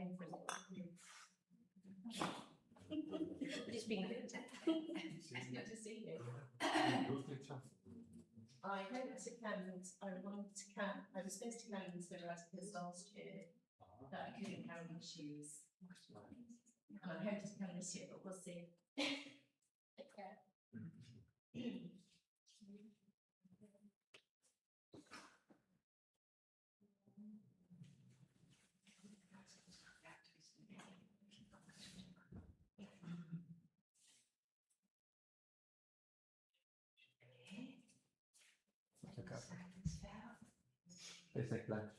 came from just being good to see you. I went to Cannes. I was supposed to Cannes for Radhadesh last year, but I couldn't carry my shoes. And I hope to come this year, but we'll see. Okay. It's like that.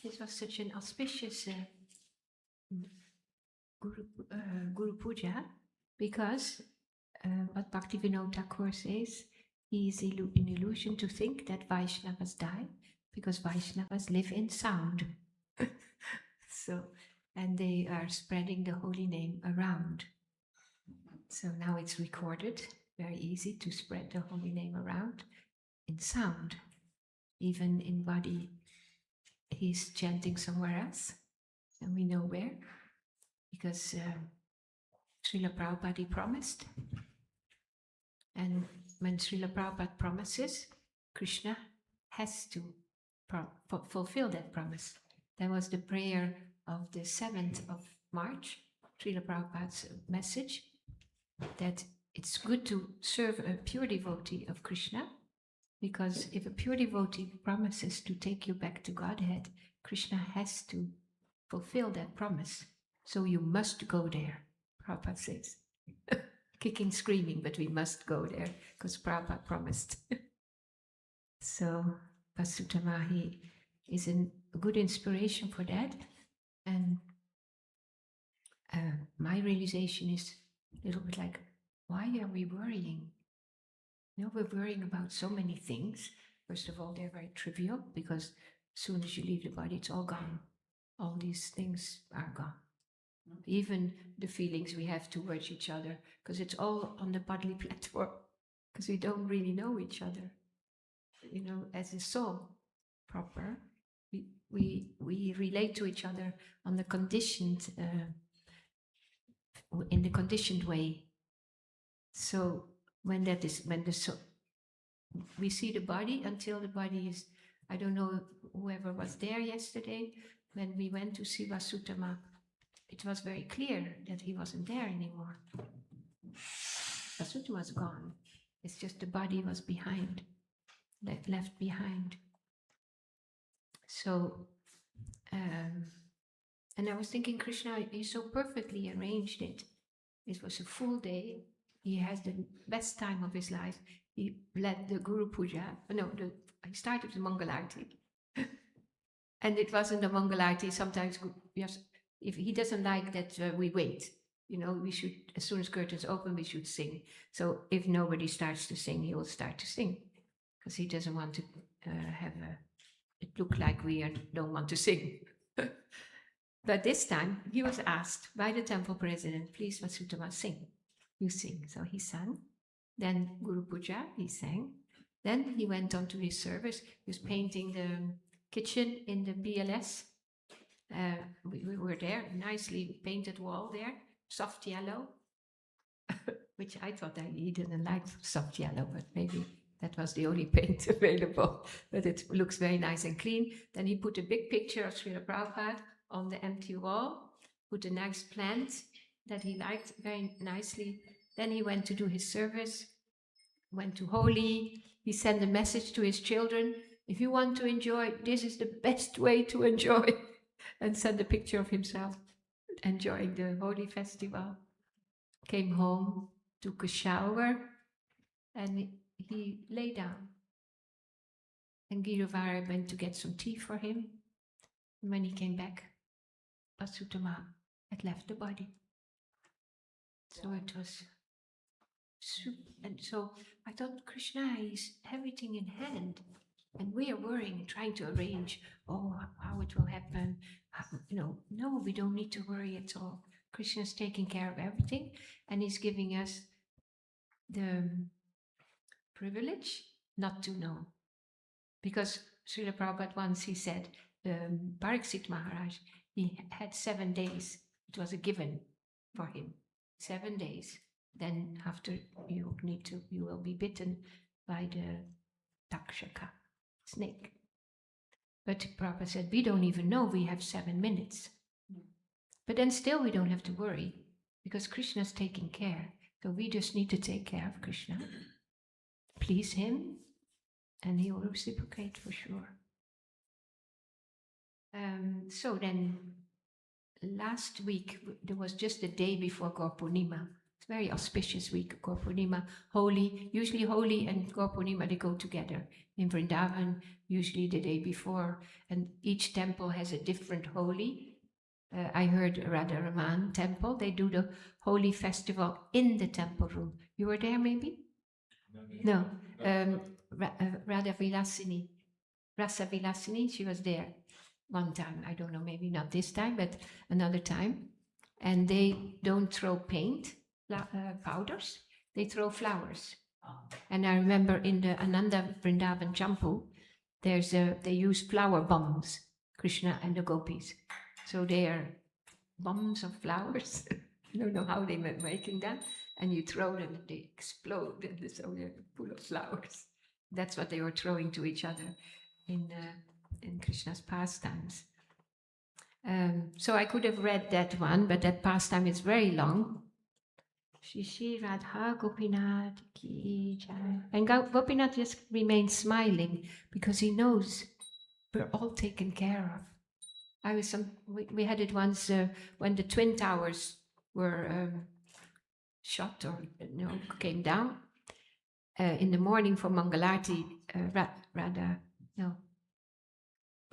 This was such an auspicious Guru Puja, because what Bhaktivinoda Thakur says, he is an illusion to think that Vaishnavas die, because Vaishnavas live in sound. So, and they are spreading the holy name around. So now it's recorded, very easy to spread the holy name around in sound. Even in body, he's chanting somewhere else, and we know where, because Srila Prabhupada promised. And when Srila Prabhupada promises, Krishna has to fulfill that promise. That was the prayer of the 7th of March, Srila Prabhupada's message, that it's good to serve a pure devotee of Krishna, because if a pure devotee promises to take you back to Godhead, Krishna has to fulfill that promise. So you must go there, Prabhupada says. Kicking, screaming, but we must go there, because Prabhupada promised. So Vasutamahi is a good inspiration for that. And my realization is a little bit like, why are we worrying? We're worrying about so many things. First of all, they're very trivial because as soon as you leave the body, it's all gone. All these things are gone. Even the feelings we have towards each other, because it's all on the bodily platform, because we don't really know each other. As a soul proper, we relate to each other on the conditioned, in the conditioned way. So when the soul, we see the body until the body is, I don't know whoever was there yesterday, when we went to see Vasutama, it was very clear that he wasn't there anymore. Vasutama was gone. It's just the body was behind, left behind. So, and I was thinking, Krishna, he so perfectly arranged it. It was a full day. He has the best time of his life. He led the Guru Puja. He started the Mangalarti. And it wasn't a Mangalarti. Sometimes, yes, if he doesn't like that, we wait. We should, as soon as curtains open, we should sing. So if nobody starts to sing, he will start to sing. Because he doesn't want to have it look like we don't want to sing. But this time, he was asked by the temple president, please, Vasutama, sing. You sing. So he sang. Then Guru Puja, he sang. Then he went on to his service. He was painting the kitchen in the BLS. We were there, nicely painted wall there, soft yellow, which I thought he didn't like soft yellow, but maybe that was the only paint available. But it looks very nice and clean. Then he put a big picture of Srila Prabhupada on the empty wall, put a nice plant that he liked very nicely. Then he went to do his service, went to Holi. He sent a message to his children, if you want to enjoy, this is the best way to enjoy. And sent a picture of himself enjoying the Holi festival. Came home, took a shower, and he lay down. And Giravara went to get some tea for him. And when he came back, Vasutama had left the body. So it was super. And so I thought, Krishna is everything in hand. And we are worrying, trying to arrange, how it will happen. No, we don't need to worry at all. Krishna is taking care of everything, and he's giving us the privilege not to know. Because Srila Prabhupada once, he said, Pariksit Maharaj, he had 7 days. It was a given for him. 7 days. Then after you will be bitten by the Takshaka snake. But Prabhupada said, we don't even know, we have 7 minutes. But then still we don't have to worry, because Krishna's taking care. So we just need to take care of Krishna, please him, and he will reciprocate for sure. So then last week, there was just the day before Gaur Purnima. It's a very auspicious week, Gaur Purnima, Holi. Usually Holi and Gaur Purnima, they go together. In Vrindavan, usually the day before, and each temple has a different Holi. I heard Radharaman temple, they do the Holi festival in the temple room. You were there maybe? No. Radha Vilasini, Rasa Vilasini, she was there one time. I don't know, maybe not this time, but another time. And they don't throw paint, powders, they throw flowers. And I remember in the Ananda Vrindavan Champu, they use flower bombs, Krishna and the gopis. So they are bombs of flowers. I don't know how they were making that. And you throw them and they explode, and so they're full of flowers. That's what they were throwing to each other in Krishna's pastimes. So I could have read that one, but that pastime is very long. Shishi Radha Gopinath Ki Jai. And Gopinath just remains smiling because he knows we're all taken care of. We had it once when the Twin Towers were shot or came down. In the morning for Mangalarti,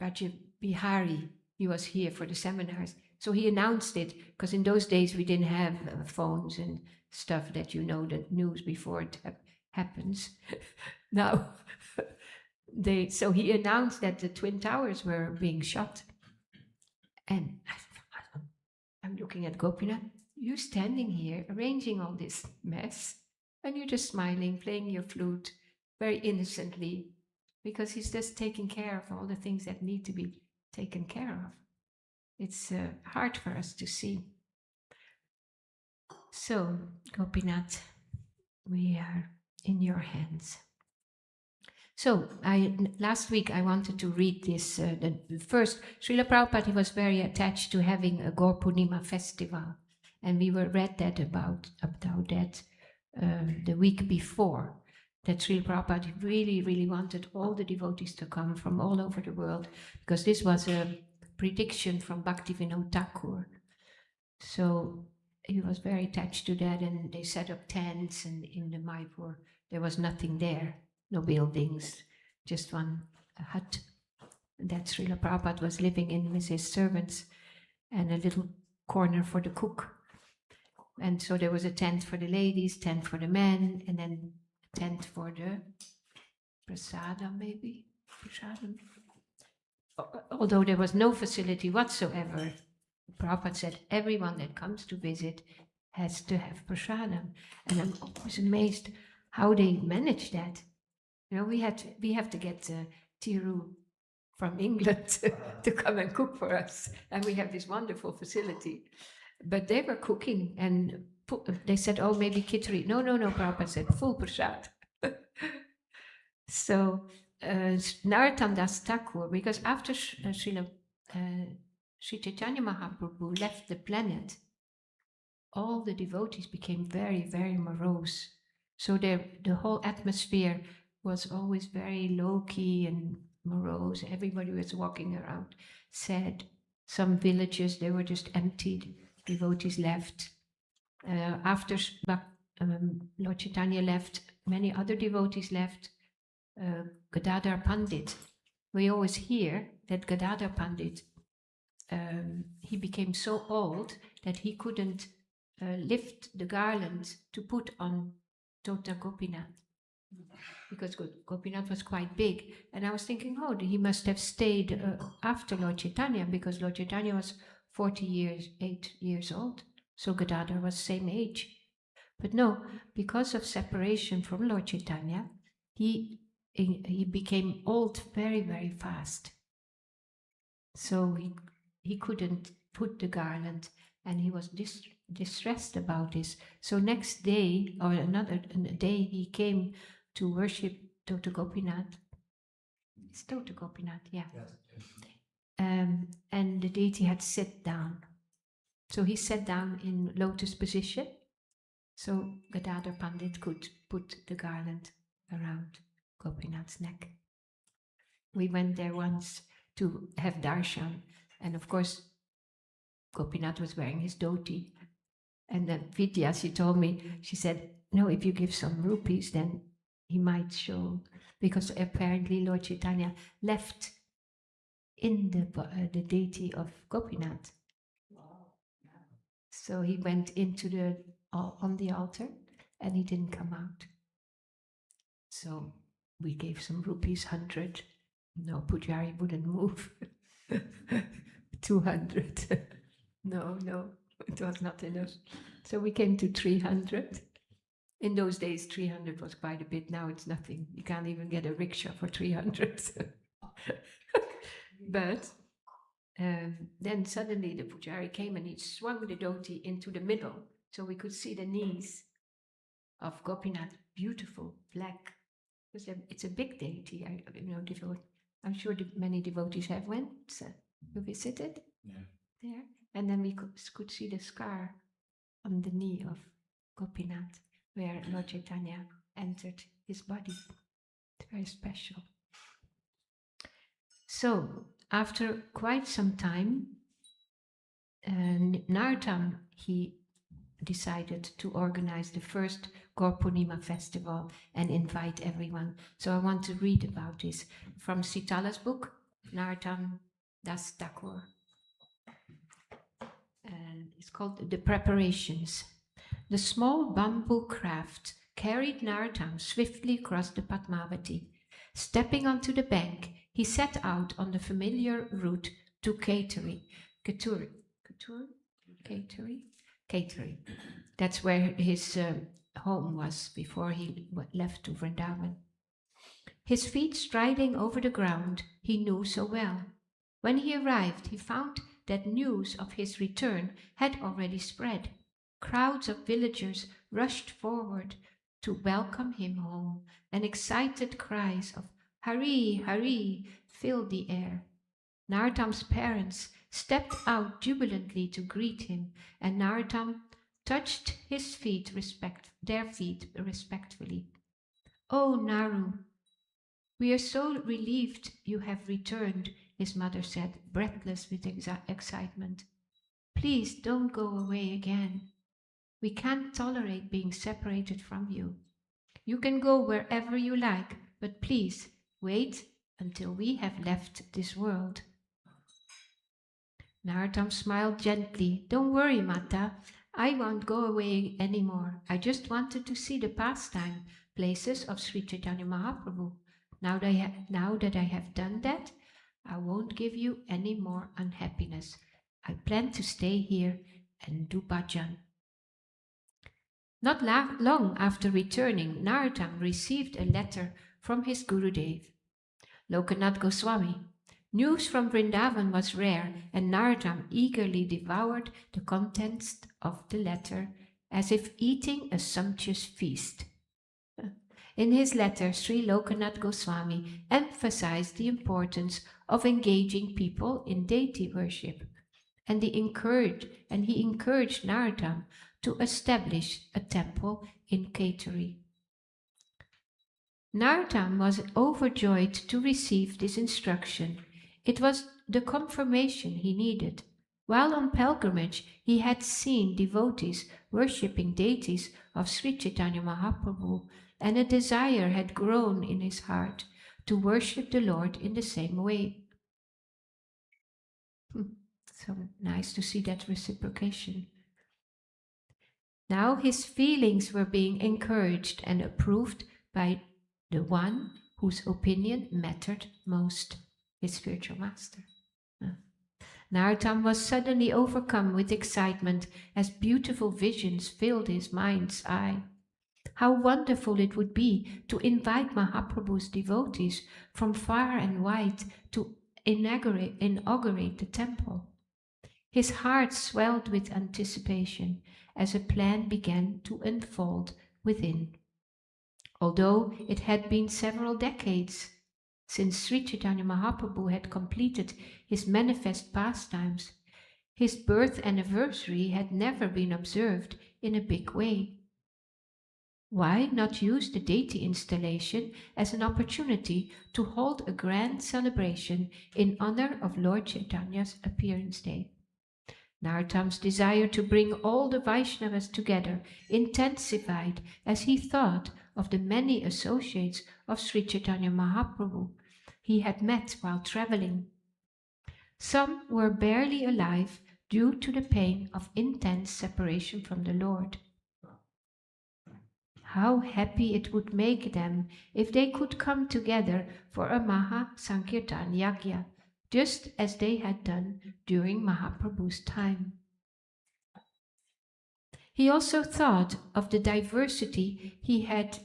Raja Bihari, he was here for the seminars. So he announced it, because in those days we didn't have phones and stuff that you know the news before it happens. Now, so he announced that the Twin Towers were being shot. And I'm looking at Gopinath, you standing here arranging all this mess, and you're just smiling, playing your flute very innocently, because he's just taking care of all the things that need to be taken care of. It's hard for us to see. So, Gopinath, we are in your hands. So, last week I wanted to read this. The first, Srila Prabhupada was very attached to having a Gaur Purnima festival, and we read that about that the week before. That Srila Prabhupada really wanted all the devotees to come from all over the world, because this was a prediction from Bhaktivinoda Thakur. So he was very attached to that, and they set up tents, and in the Mayapur there was nothing there, no buildings, just one hut that Srila Prabhupada was living in with his servants, and a little corner for the cook. And so there was a tent for the ladies, tent for the men, and then a tent for the prasadam, maybe? Prasadam. Although there was no facility whatsoever, Prabhupada said everyone that comes to visit has to have prasadam. And I'm always amazed how they manage that. You know, we have to get Tiru from England to come and cook for us, and we have this wonderful facility. But they were cooking, and they said, "Oh, maybe khichdi." No. Prabhupada said full prasad. So Narottama Das Thakur, because after Sri Chaitanya Mahaprabhu left the planet, all the devotees became very morose. So the whole atmosphere was always very low-key and morose. Everybody was walking around sad. Some villages, they were just emptied. Devotees left. After Lord Chaitanya left, many other devotees left. Gadadhar Pandit, we always hear that Gadadhar Pandit, he became so old that he couldn't lift the garland to put on Tota Gopinath, because Gopinath was quite big. And I was thinking, oh, he must have stayed after Lord Chaitanya, because Lord Chaitanya was 8 years old, so Gadadhar was same age. But no, because of separation from Lord Chaitanya, he became old very fast. So he couldn't put the garland, and he was distressed about this. So next day, or another day, he came to worship Tota Gopinath. It's Tota Gopinath, yeah. And the deity had sat down. So he sat down in lotus position, so Gadadhar Pandit could put the garland around Gopinath's neck. We went there once to have darshan, and of course Gopinath was wearing his dhoti. And then Vidya, she told me, she said, no, if you give some rupees, then he might show, because apparently Lord Chaitanya left in the deity of Gopinath. So he went into on the altar, and he didn't come out. So we gave some rupees, 100. No, Pujari wouldn't move. 200. No, it was not enough. So we came to 300. In those days, 300 was quite a bit. Now it's nothing. You can't even get a rickshaw for 300. But then suddenly the Pujari came, and he swung the dhoti into the middle, so we could see the knees of Gopinath, beautiful, black. It's a big deity, I'm sure many devotees have went to visit it. Yeah. There, and then we could see the scar on the knee of Gopinath, where Lord Chaitanya entered his body. It's very special. So after quite some time, Narottama, he decided to organize the first Gaur Purnima festival and invite everyone. So I want to read about this from Sitala's book, Narottama Das Thakur. It's called the preparations. The small bamboo craft carried Narottama swiftly across the Padmavati. Stepping onto the bank, he set out on the familiar route to Katuri. That's where his home was before he left to Vrindavan. His feet striding over the ground he knew so well. When he arrived, he found that news of his return had already spread. Crowds of villagers rushed forward to welcome him home, and excited cries of "Hari, Hari" filled the air. Narottama's parents stepped out jubilantly to greet him, and Narottama touched their feet respectfully. "Oh, Naru, we are so relieved you have returned," his mother said, breathless with excitement. "Please don't go away again. We can't tolerate being separated from you. You can go wherever you like, but please wait until we have left this world." Narottama smiled gently. "Don't worry, Mata. I won't go away anymore. I just wanted to see the pastime places of Sri Chaitanya Mahaprabhu. Now that I have done that, I won't give you any more unhappiness. I plan to stay here and do bhajan." Not long after returning, Narottama received a letter from his Gurudev, Lokanath Goswami. News from Vrindavan was rare, and Narottama eagerly devoured the contents of the letter as if eating a sumptuous feast. In his letter, Sri Lokanath Goswami emphasized the importance of engaging people in deity worship, and he encouraged Narottama to establish a temple in Katuri. Narottama was overjoyed to receive this instruction. It was the confirmation he needed. While on pilgrimage, he had seen devotees worshipping deities of Sri Chaitanya Mahaprabhu, and a desire had grown in his heart to worship the Lord in the same way. So nice to see that reciprocation. Now his feelings were being encouraged and approved by the one whose opinion mattered most, his spiritual master. Narottama was suddenly overcome with excitement as beautiful visions filled his mind's eye. How wonderful it would be to invite Mahaprabhu's devotees from far and wide to inaugurate the temple. His heart swelled with anticipation as a plan began to unfold within. Although it had been several decades since Sri Chaitanya Mahaprabhu had completed his manifest pastimes, his birth anniversary had never been observed in a big way. Why not use the deity installation as an opportunity to hold a grand celebration in honor of Lord Chaitanya's appearance day? Narottama's desire to bring all the Vaishnavas together intensified as he thought of the many associates of Sri Chaitanya Mahaprabhu he had met while traveling. Some were barely alive due to the pain of intense separation from the Lord. How happy it would make them if they could come together for a Maha Sankirtan Yagya, just as they had done during Mahaprabhu's time. He also thought of the diversity he had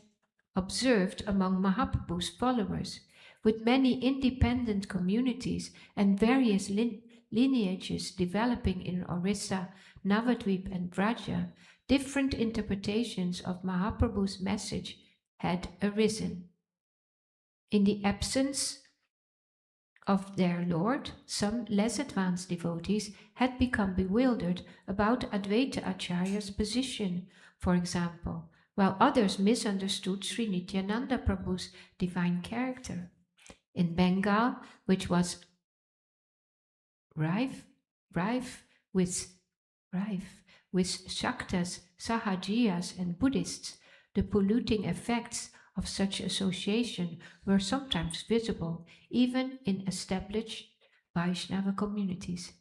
observed among Mahaprabhu's followers, with many independent communities and various lineages developing in Orissa, Navadvip and Vraja. Different interpretations of Mahaprabhu's message had arisen. In the absence of their Lord, some less advanced devotees had become bewildered about Advaita Acharya's position, for example, while others misunderstood Sri Nityananda Prabhu's divine character. In Bengal, which was rife with Shaktas, Sahajiyas, and Buddhists, the polluting effects of such association were sometimes visible even in established Vaishnava communities.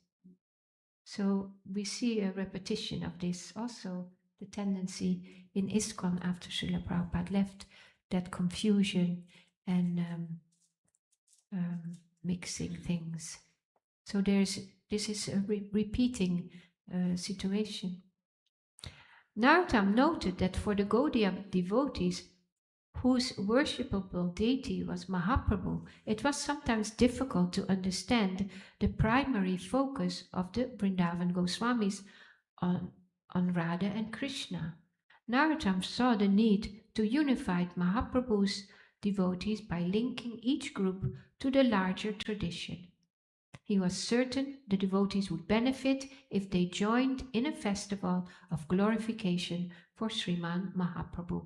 So we see a repetition of this also, the tendency in ISKCON after Srila Prabhupada left, that confusion and mixing things. So this is a repeating situation. Narottama noted that for the Gaudiya devotees, whose worshipable deity was Mahaprabhu, it was sometimes difficult to understand the primary focus of the Vrindavan Goswamis on Radha and Krishna. Narottama saw the need to unify Mahaprabhu's devotees by linking each group to the larger tradition. He was certain the devotees would benefit if they joined in a festival of glorification for Sriman Mahaprabhu.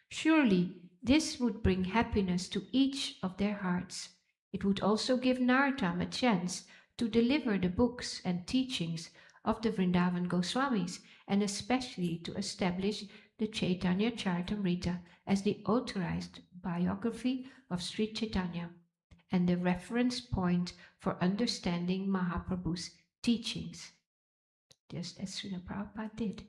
Surely this would bring happiness to each of their hearts. It would also give Narottama a chance to deliver the books and teachings of the Vrindavan Goswamis, and especially to establish the Chaitanya Charitamrita as the authorized biography of Sri Chaitanya and the reference point for understanding Mahaprabhu's teachings, just as Srila Prabhupada did.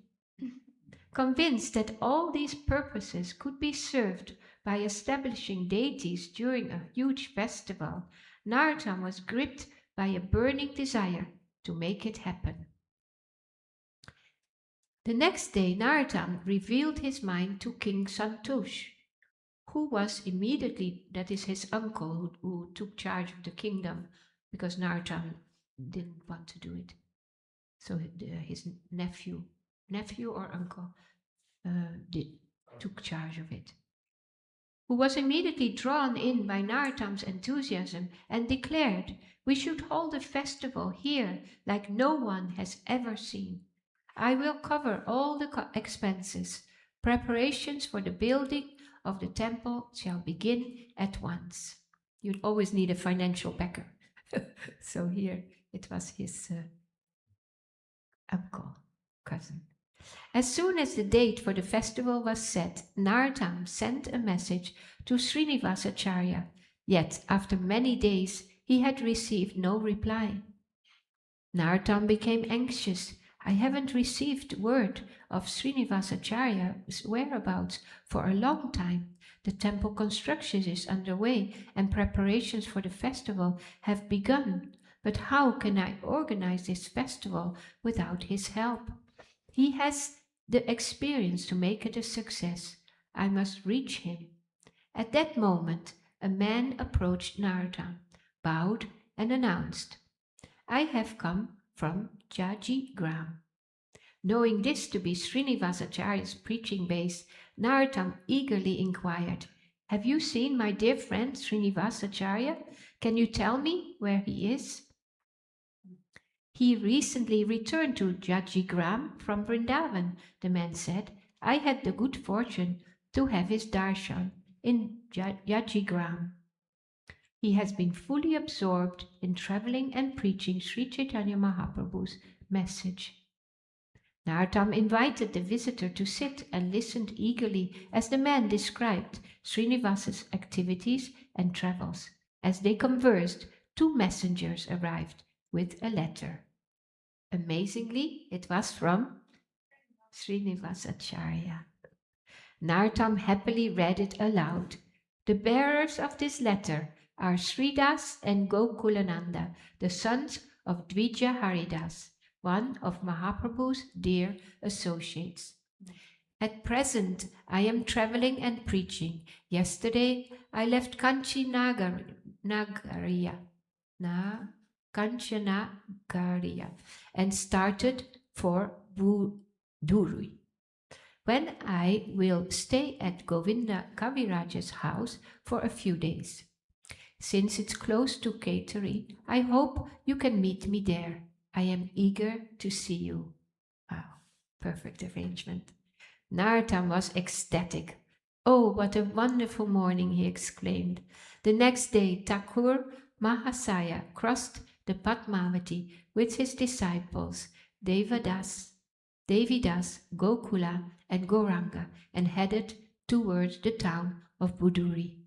Convinced that all these purposes could be served by establishing deities during a huge festival, Narottama was gripped by a burning desire to make it happen. The next day, Narottama revealed his mind to King Santosh, who was immediately, that is his uncle who took charge of the kingdom, because Narottama didn't want to do it. So his nephew or uncle took charge of it, who was immediately drawn in by Narottama's enthusiasm and declared, "We should hold a festival here like no one has ever seen. I will cover all the expenses. Preparations for the building of the temple shall begin at once." You'd always need a financial backer. So here it was his uncle, cousin. As soon as the date for the festival was set, Narottama sent a message to Srinivasacharya, yet after many days he had received no reply. Narottama became anxious. "I haven't received word of Srinivasacharya's whereabouts for a long time. The temple construction is underway and preparations for the festival have begun. But how can I organize this festival without his help? He has the experience to make it a success. I must reach him." At that moment, a man approached Narottama, bowed, and announced, "I have come from Jaji Gram." Knowing this to be Srinivasacharya's preaching base, Narottama eagerly inquired, "Have you seen my dear friend Srinivasacharya? Can you tell me where he is?" "He recently returned to Jajigram from Vrindavan," the man said. "I had the good fortune to have his darshan in Jajigram. He has been fully absorbed in traveling and preaching Sri Chaitanya Mahaprabhu's message." Narottama invited the visitor to sit and listened eagerly as the man described Srinivasa's activities and travels. As they conversed, 2 messengers arrived with a letter. Amazingly, it was from Srinivasacharya. Narottama happily read it aloud. "The bearers of this letter are Sridas and Gokulananda, the sons of Dvija Haridas, one of Mahaprabhu's dear associates. At present, I am traveling and preaching. Yesterday, I left Kanchanagaria and started for Buduri, when I will stay at Govinda Kaviraj's house for a few days. Since it's close to Kaitari, I hope you can meet me there. I am eager to see you." Wow, perfect arrangement. Narottama was ecstatic. "Oh, what a wonderful morning," he exclaimed. The next day, Thakura Mahasaya crossed the Padmavati with his disciples Devidas, Gokula, and Gauranga and headed towards the town of Buduri.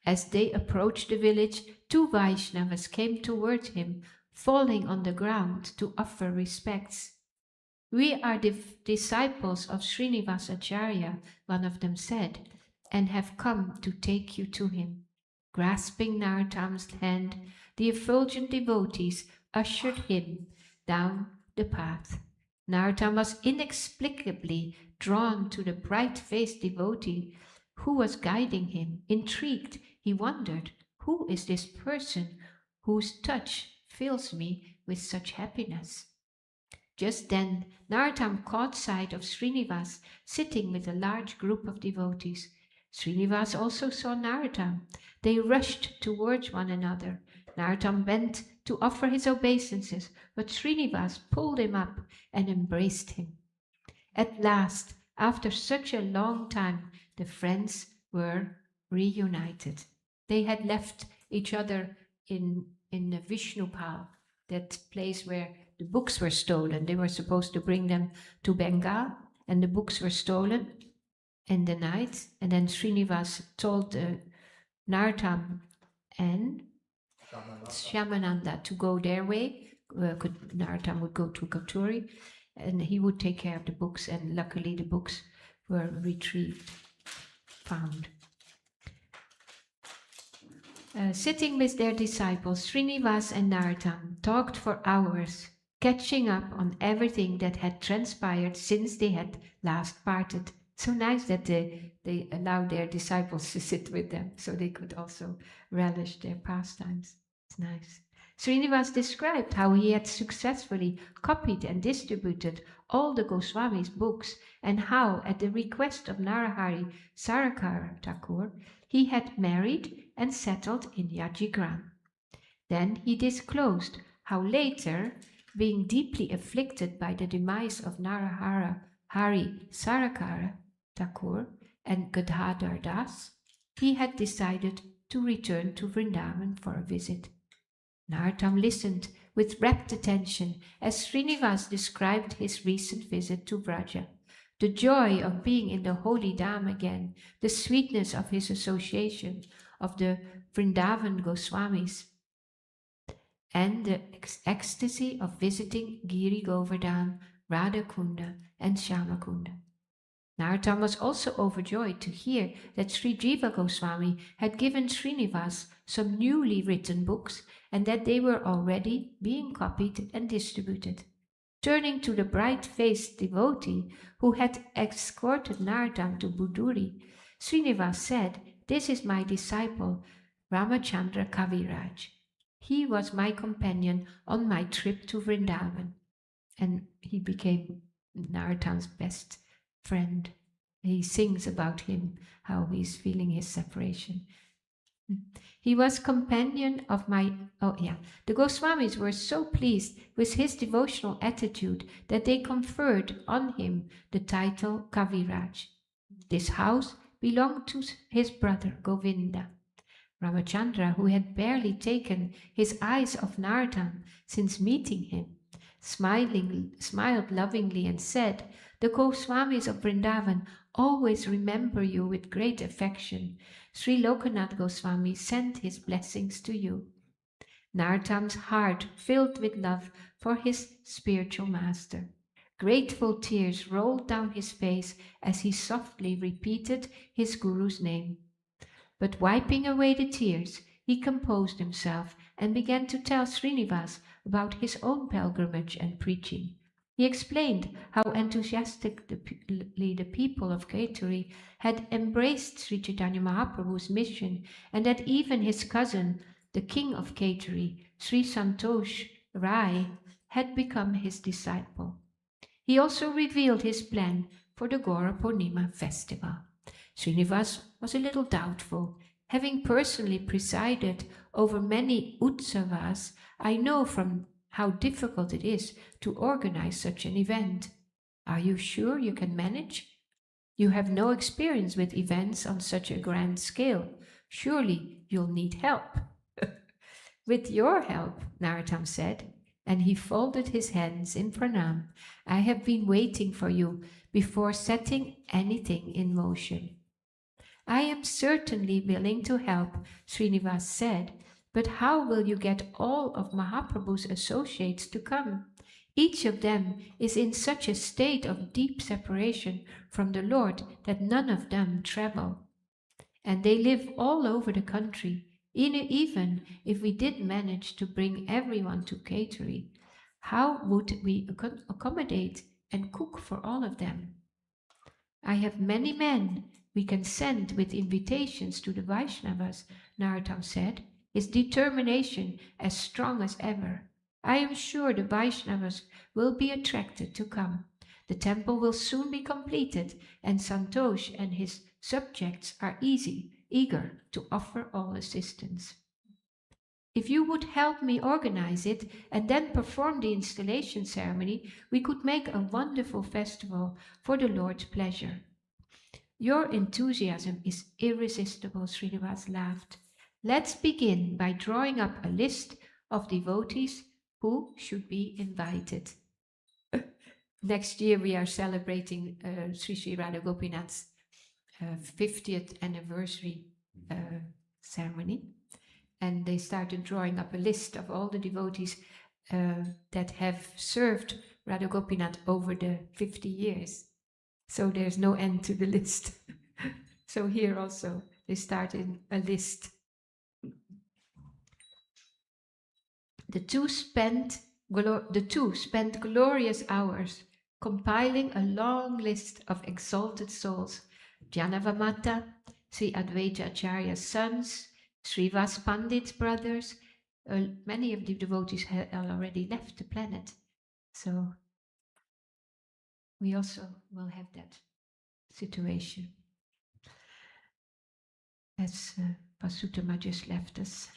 As they approached the village, 2 Vaishnavas came toward him, falling on the ground to offer respects. "We are the disciples of Srinivas Acharya," one of them said, "and have come to take you to him." Grasping Narottama's hand, the effulgent devotees ushered him down the path. Narottama was inexplicably drawn to the bright-faced devotee who was guiding him. Intrigued, he wondered, "Who is this person whose touch fills me with such happiness?" Just then, Narottama caught sight of Srinivas sitting with a large group of devotees. Srinivas also saw Narottama. They rushed towards one another. Narottama bent to offer his obeisances, but Srinivas pulled him up and embraced him. At last, after such a long time, the friends were reunited. They had left each other in the Vishnupal, that place where the books were stolen. They were supposed to bring them to Bengal, and the books were stolen in the night. And then Srinivas told Narottama and Shyamananda to go their way. Narottama would go to Katuri, and he would take care of the books, and luckily the books were retrieved, found. Sitting with their disciples, Srinivas and Narottama talked for hours, catching up on everything that had transpired since they had last parted. So nice that they allowed their disciples to sit with them, so they could also relish their pastimes. It's nice. Srinivas described how he had successfully copied and distributed all the Goswami's books, and how, at the request of Narahari Sarakara Thakur, he had married and settled in Yajigram. Then he disclosed how later, being deeply afflicted by the demise of Narahari Sarakara Thakur and Gadadhar Das, he had decided to return to Vrindavan for a visit. Narottama listened with rapt attention as Srinivas described his recent visit to Vraja, the joy of being in the holy Dham again, the sweetness of his association of the Vrindavan Goswamis, and the ecstasy of visiting Giri Govardhan, Radhakunda, and Shyamakunda. Narottama was also overjoyed to hear that Sri Jiva Goswami had given Srinivas some newly written books, and that they were already being copied and distributed. Turning to the bright-faced devotee who had escorted Narottama to Buduri, Srinivas said, "This is my disciple, Ramachandra Kaviraj. He was my companion on my trip to Vrindavan," and he became Narottama's best friend. He sings about him, how he's feeling his separation. He was companion of my... The Goswamis were so pleased with his devotional attitude that they conferred on him the title Kaviraj. This house belonged to his brother Govinda. Ramachandra, who had barely taken his eyes off Narottama since meeting him, smiled lovingly and said, "The Goswamis of Vrindavan always remember you with great affection. Sri Lokanath Goswami sent his blessings to you." Narottama's heart filled with love for his spiritual master. Grateful tears rolled down his face as he softly repeated his guru's name. But wiping away the tears, he composed himself and began to tell Srinivas about his own pilgrimage and preaching. He explained how enthusiastically the people of Kaituri had embraced Sri Chaitanya Mahaprabhu's mission, and that even his cousin, the king of Kaituri, Sri Santosh Rai, had become his disciple. He also revealed his plan for the Gora Purnima festival. Srinivas was a little doubtful. Having personally presided over many utsavas, I know from how difficult it is to organize such an event. Are you sure you can manage? You have no experience with events on such a grand scale. Surely you'll need help. With your help, Narottama said, and he folded his hands in pranam. I have been waiting for you before setting anything in motion. I am certainly willing to help, Srinivas said, But how will you get all of Mahaprabhu's associates to come? Each of them is in such a state of deep separation from the Lord that none of them travel. And they live all over the country. Even if we did manage to bring everyone to Kateri, how would we accommodate and cook for all of them? I have many men we can send with invitations to the Vaishnavas, Narottam said, his determination as strong as ever. I am sure the Vaishnavas will be attracted to come. The temple will soon be completed, and Santosh and his subjects are eager to offer all assistance. If you would help me organize it and then perform the installation ceremony, we could make a wonderful festival for the Lord's pleasure. Your enthusiasm is irresistible, Srinivas laughed. Let's begin by drawing up a list of devotees who should be invited. Next year we are celebrating Sri Sri Radha Gopinath's 50th anniversary ceremony. And they started drawing up a list of all the devotees that have served Radha Gopinath over the 50 years. So there's no end to the list. So here also they started a list. The two spent glorious hours compiling a long list of exalted souls. Janavamata, Sri Advaita Acharya's sons, Srivas Pandit's brothers. Many of the devotees had already left the planet. So we also will have that situation. As Pasutama just left us.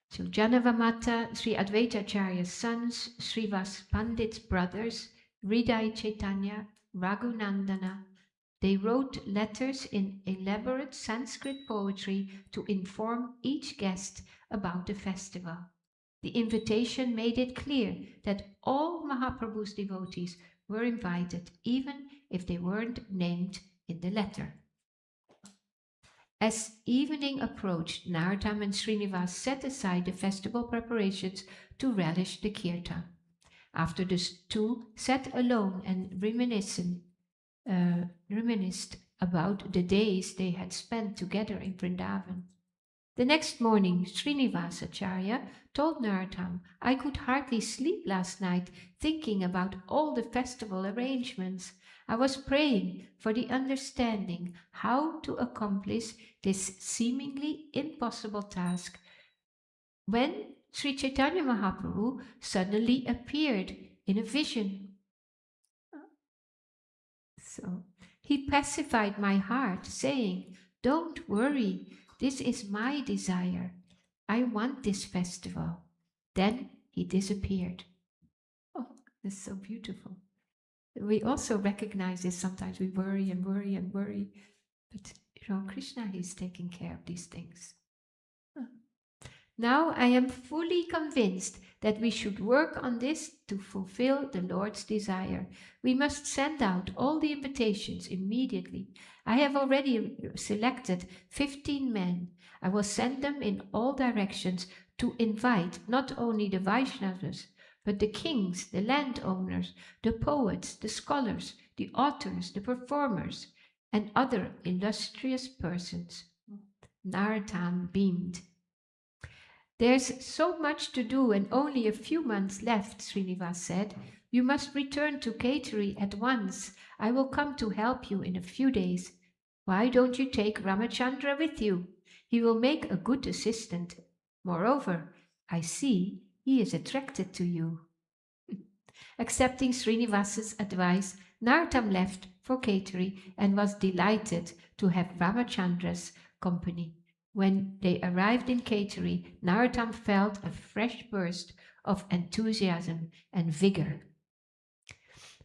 So Janavamata, Sri Advaita Acharya's sons, Srivas Pandit's brothers, Hridai Chaitanya, Raghunandana, they wrote letters in elaborate Sanskrit poetry to inform each guest about the festival. The invitation made it clear that all Mahaprabhu's devotees were invited, even if they weren't named in the letter. As evening approached, Narottama and Srinivas set aside the festival preparations to relish the kirtan. After the two sat alone and reminisced about the days they had spent together in Vrindavan. The next morning, Srinivas Acharya told Narottama, I could hardly sleep last night thinking about all the festival arrangements. I was praying for the understanding how to accomplish this seemingly impossible task when Sri Chaitanya Mahaprabhu suddenly appeared in a vision. So he pacified my heart, saying, Don't worry, this is my desire. I want this festival. Then he disappeared. Oh, that's so beautiful. We also recognize this. Sometimes we worry and worry and worry. But, Krishna is taking care of these things. Now I am fully convinced that we should work on this to fulfill the Lord's desire. We must send out all the invitations immediately. I have already selected 15 men. I will send them in all directions to invite not only the Vaishnavas, but the kings, the landowners, the poets, the scholars, the authors, the performers, and other illustrious persons. Narottama beamed. There's so much to do and only a few months left, Srinivas said. You must return to Kateri at once. I will come to help you in a few days. Why don't you take Ramachandra with you? He will make a good assistant. Moreover, I see he is attracted to you. Accepting Srinivas's advice, Narottama left for Kateri and was delighted to have Ramachandra's company. When they arrived in Kateri, Narottama felt a fresh burst of enthusiasm and vigor.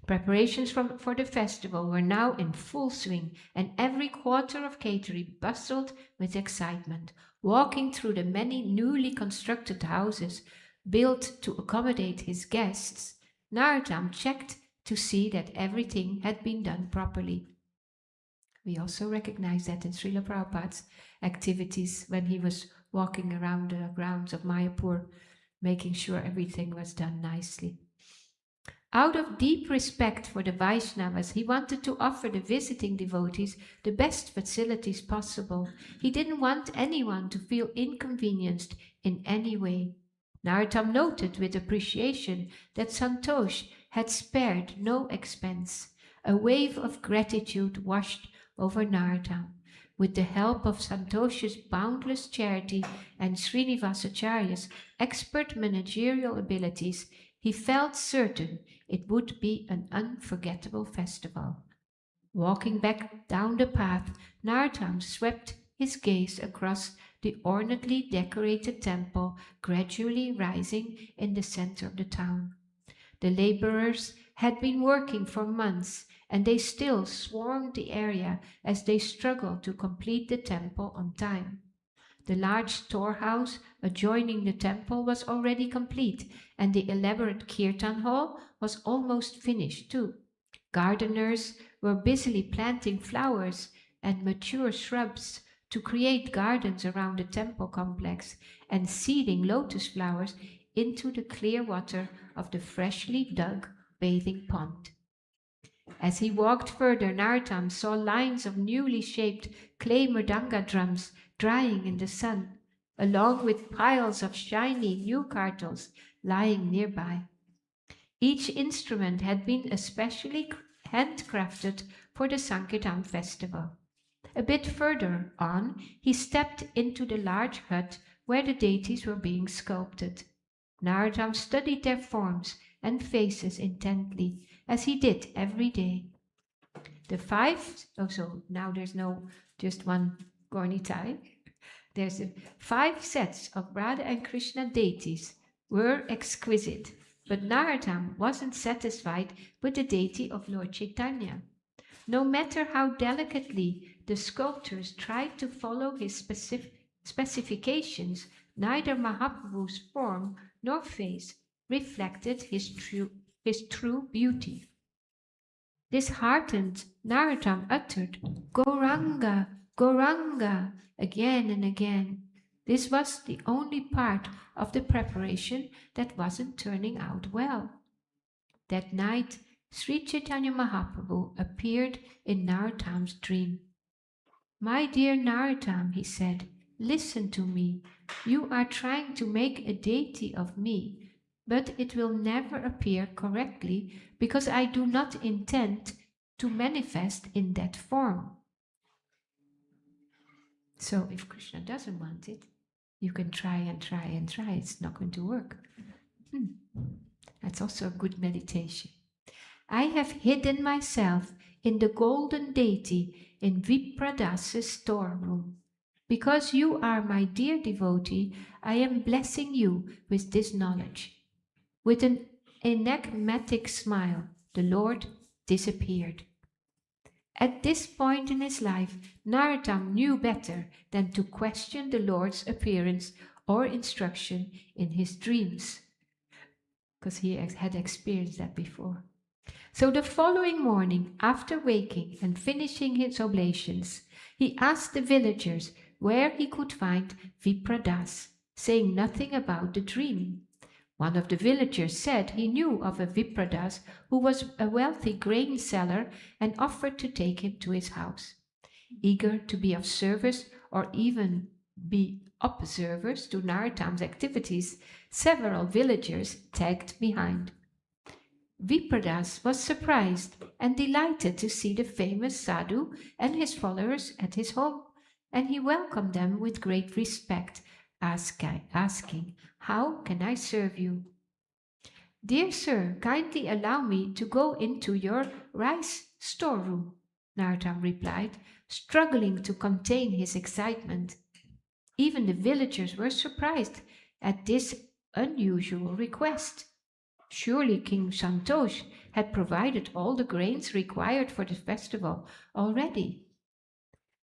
Preparations for the festival were now in full swing, and every quarter of Kateri bustled with excitement. Walking through the many newly constructed houses built to accommodate his guests, Narottama checked to see that everything had been done properly. We also recognize that in Srila Prabhupada's activities when he was walking around the grounds of Mayapur, making sure everything was done nicely. Out of deep respect for the Vaishnavas, he wanted to offer the visiting devotees the best facilities possible. He didn't want anyone to feel inconvenienced in any way. Narottam noted with appreciation that Santosh had spared no expense. A wave of gratitude washed over Narottam. With the help of Santosh's boundless charity and Srinivasacharya's expert managerial abilities, he felt certain it would be an unforgettable festival. Walking back down the path, Narottam swept his gaze across the ornately decorated temple gradually rising in the center of the town. The laborers had been working for months, and they still swarmed the area as they struggled to complete the temple on time. The large storehouse adjoining the temple was already complete, and the elaborate kirtan hall was almost finished too. Gardeners were busily planting flowers and mature shrubs to create gardens around the temple complex and seeding lotus flowers into the clear water of the freshly dug bathing pond. As he walked further, Narottam saw lines of newly shaped clay mridanga drums drying in the sun, along with piles of shiny new kartals lying nearby. Each instrument had been especially handcrafted for the Sankirtan festival. A bit further on, he stepped into the large hut where the deities were being sculpted. Narottam studied their forms and faces intently, as he did every day. So now there's no just one Gornitai. There's 5 sets of Radha and Krishna deities were exquisite, but Narottam wasn't satisfied with the deity of Lord Chaitanya. No matter how delicately the sculptors tried to follow his specifications, neither Mahaprabhu's form nor face reflected his true beauty. Disheartened, Narottam uttered, "Gauranga, Gauranga," again and again. This was the only part of the preparation that wasn't turning out well. That night, Sri Chaitanya Mahaprabhu appeared in Narottam's dream. "My dear Narottam," he said, "listen to me. You are trying to make a deity of me, but it will never appear correctly because I do not intend to manifest in that form." So if Krishna doesn't want it, you can try and try and try. It's not going to work. That's also a good meditation. "I have hidden myself in the golden deity in Vipradasa's storeroom. Because you are my dear devotee, I am blessing you with this knowledge." With an enigmatic smile, the Lord disappeared. At this point in his life, Narottam knew better than to question the Lord's appearance or instruction in his dreams, because he had experienced that before. So the following morning, after waking and finishing his oblations, he asked the villagers where he could find Vipradas, saying nothing about the dream. One of the villagers said he knew of a Vipradas who was a wealthy grain seller and offered to take him to his house. Eager to be of service or even be observers to Narottam's activities, several villagers tagged behind. Vipradas was surprised and delighted to see the famous sadhu and his followers at his home, and he welcomed them with great respect, asking, "How can I serve you?" "Dear sir, kindly allow me to go into your rice storeroom," Narottam replied, struggling to contain his excitement. Even the villagers were surprised at this unusual request. Surely King Santosh had provided all the grains required for the festival already.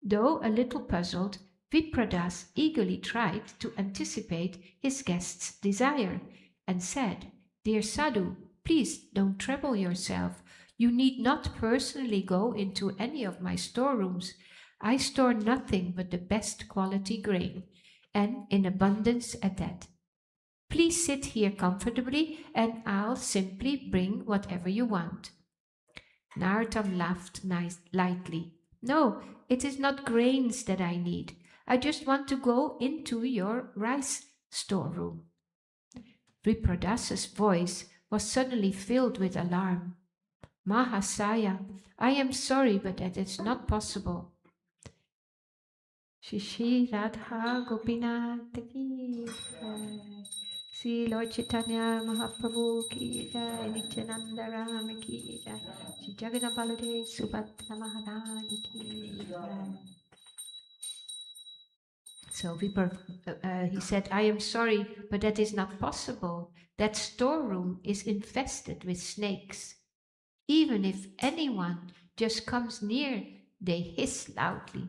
Though a little puzzled, Vipradas eagerly tried to anticipate his guest's desire and said, "Dear Sadhu, please don't trouble yourself. You need not personally go into any of my storerooms. I store nothing but the best quality grain, and in abundance at that. Please sit here comfortably and I'll simply bring whatever you want. Narottam laughed lightly. No, it is not grains that I need. I just want to go into your rice storeroom. Vipradasa's voice was suddenly filled with alarm. Mahasaya, I am sorry, but that is not possible. Shishi Radha Gopinath ki jai. Sri Lord Chaitanya Mahaprabhu ki jai. Nityananda Ram ki jai. Sri Jagannath Baladev Subhadra Maharani ki jai. So he said, I am sorry, but that is not possible. That storeroom is infested with snakes. Even if anyone just comes near, they hiss loudly.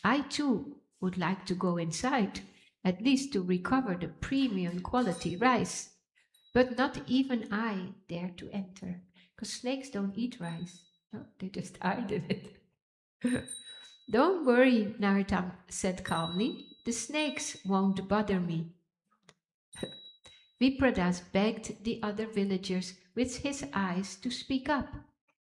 I too would like to go inside, at least to recover the premium quality rice. But not even I dare to enter, because snakes don't eat rice. No, they just hide in it. Don't worry, Narottama said calmly. The snakes won't bother me. Vipradas begged the other villagers with his eyes to speak up,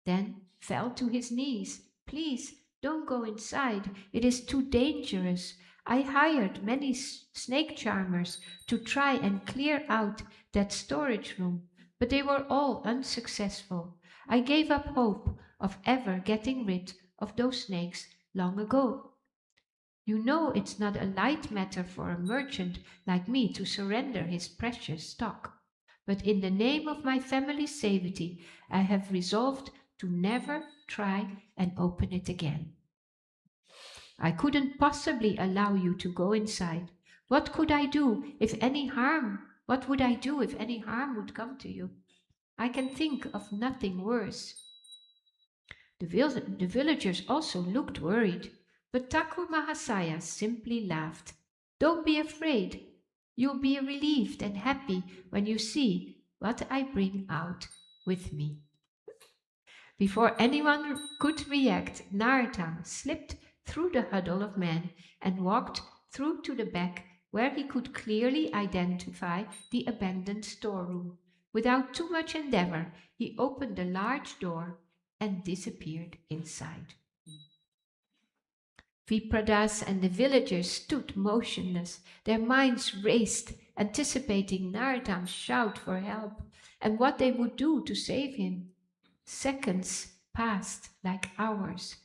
then fell to his knees. Please, don't go inside. It is too dangerous. I hired many snake charmers to try and clear out that storage room, but they were all unsuccessful. I gave up hope of ever getting rid of those snakes long ago. You know it's not a light matter for a merchant like me to surrender his precious stock. But in the name of my family's safety, I have resolved to never try and open it again. I couldn't possibly allow you to go inside. What could I do if any harm? What would I do if any harm would come to you? I can think of nothing worse. The villagers also looked worried, but Thakur Mahasaya simply laughed. Don't be afraid. You'll be relieved and happy when you see what I bring out with me. Before anyone could react, Narottama slipped through the huddle of men and walked through to the back where he could clearly identify the abandoned storeroom. Without too much endeavor, he opened the large door and disappeared inside. Vipradas and the villagers stood motionless, their minds raced, anticipating Narottama's shout for help and what they would do to save him. Seconds passed like hours.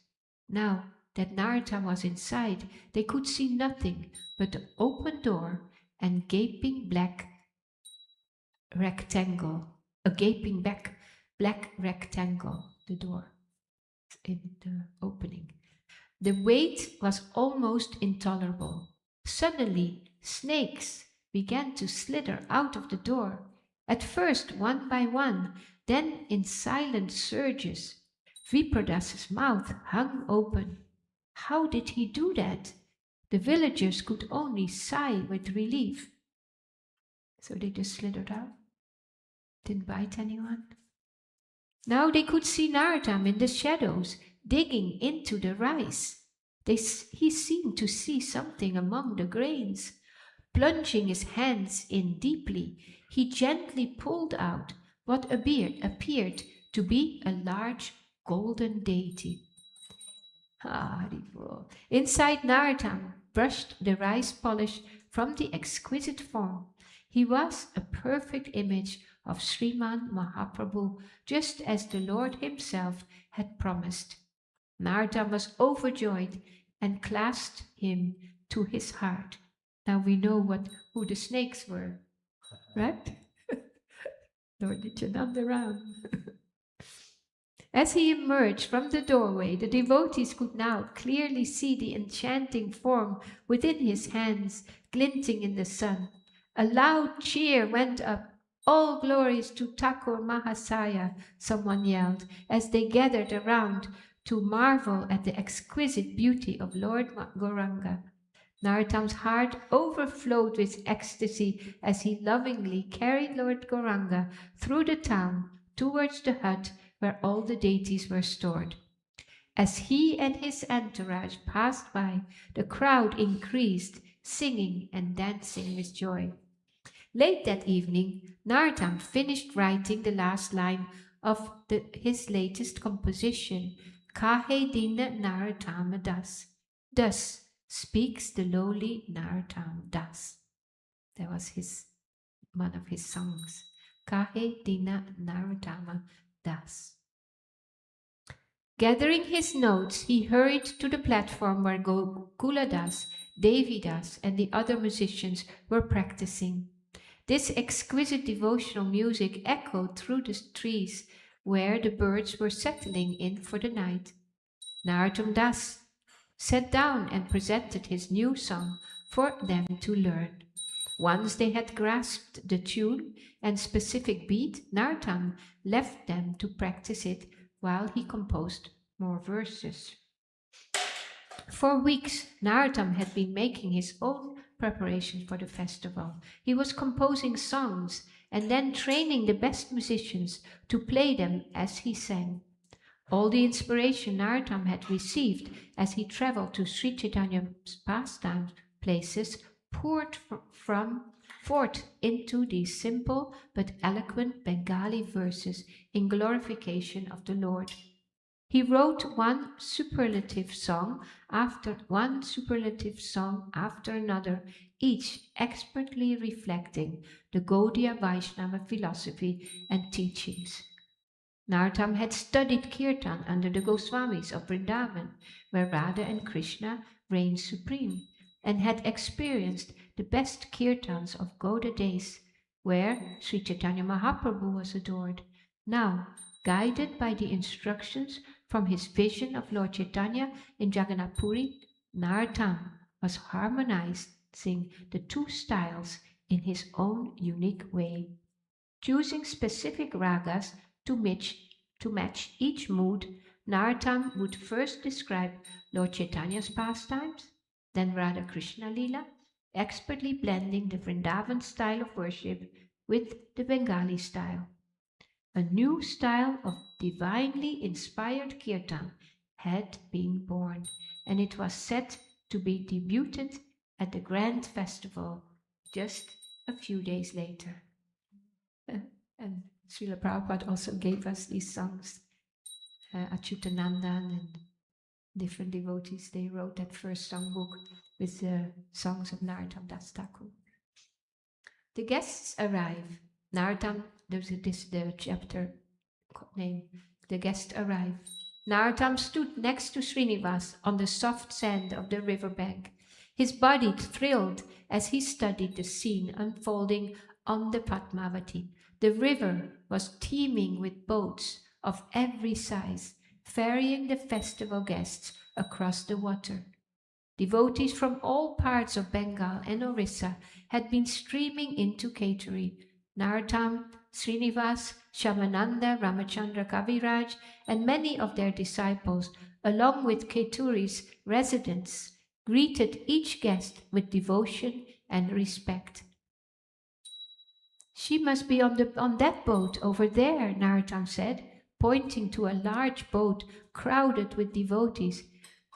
Now that Narottama was inside, they could see nothing but the open door and gaping black rectangle, black rectangle, the door in the opening. The weight was almost intolerable. Suddenly, snakes began to slither out of the door, at first one by one, then in silent surges. Vipradas's mouth hung open. How did he do that? The villagers could only sigh with relief. So they just slithered out. Didn't bite anyone. Now they could see Narottama in the shadows, digging into the rice. He seemed to see something among the grains. Plunging his hands in deeply, he gently pulled out what appeared to be a large golden deity. Inside, Narottama brushed the rice polish from the exquisite form. He was a perfect image of Sriman Mahaprabhu, just as the Lord himself had promised. Narottama was overjoyed and clasped him to his heart. Now we know who the snakes were, right? Lord Nityananda Ram. As he emerged from the doorway, the devotees could now clearly see the enchanting form within his hands, glinting in the sun. A loud cheer went up. All glories to Thakur Mahasaya, someone yelled, as they gathered around to marvel at the exquisite beauty of Lord Gauranga. Narottama's heart overflowed with ecstasy as he lovingly carried Lord Gauranga through the town towards the hut where all the deities were stored. As he and his entourage passed by, the crowd increased, singing and dancing with joy. Late that evening, Narottama finished writing the last line of his latest composition, Kahe Dina Narottama Das. Thus speaks the lowly Narottama Das. That was one of his songs. Kahe Dina Narottama Das. Gathering his notes, he hurried to the platform where Gokuladas, Devidas, and the other musicians were practicing. This exquisite devotional music echoed through the trees where the birds were settling in for the night. Narottam Das sat down and presented his new song for them to learn. Once they had grasped the tune and specific beat, Narottam left them to practice it while he composed more verses. For weeks, Narottama had been making his own preparation for the festival. He was composing songs and then training the best musicians to play them as he sang. All the inspiration Narottama had received as he traveled to Sri Chaitanya's pastime places poured forth into these simple but eloquent Bengali verses in glorification of the Lord. He wrote one superlative song after another, each expertly reflecting the Gaudiya Vaishnava philosophy and teachings. Narottama had studied kirtan under the Goswamis of Vrindavan, where Radha and Krishna reigned supreme, and had experienced the best kirtans of Gaudiya days, where Sri Chaitanya Mahaprabhu was adored. Now, guided by the instructions from his vision of Lord Chaitanya in Jagannath Puri, Narottama was harmonizing the two styles in his own unique way, choosing specific ragas to match each mood. Narottama would first describe Lord Chaitanya's pastimes, then Radha Krishna Lila, expertly blending the Vrindavan style of worship with the Bengali style. A new style of divinely inspired kirtan had been born, and it was set to be debuted at the grand festival just a few days later. And Srila Prabhupada also gave us these songs. Achyutanandan and different devotees, they wrote that first songbook with the songs of Narottama Das Thakur. The guests arrive. Narottama, this the chapter name. The guests arrive. Narottama stood next to Srinivas on the soft sand of the riverbank. His body thrilled as he studied the scene unfolding on the Padmavati. The river was teeming with boats of every size, ferrying the festival guests across the water. Devotees from all parts of Bengal and Orissa had been streaming into Keturi. Narottama, Srinivas, Shyamananda, Ramachandra Kaviraj, and many of their disciples, along with Keturi's residents, greeted each guest with devotion and respect. She must be on that boat over there, Narottama said, pointing to a large boat crowded with devotees.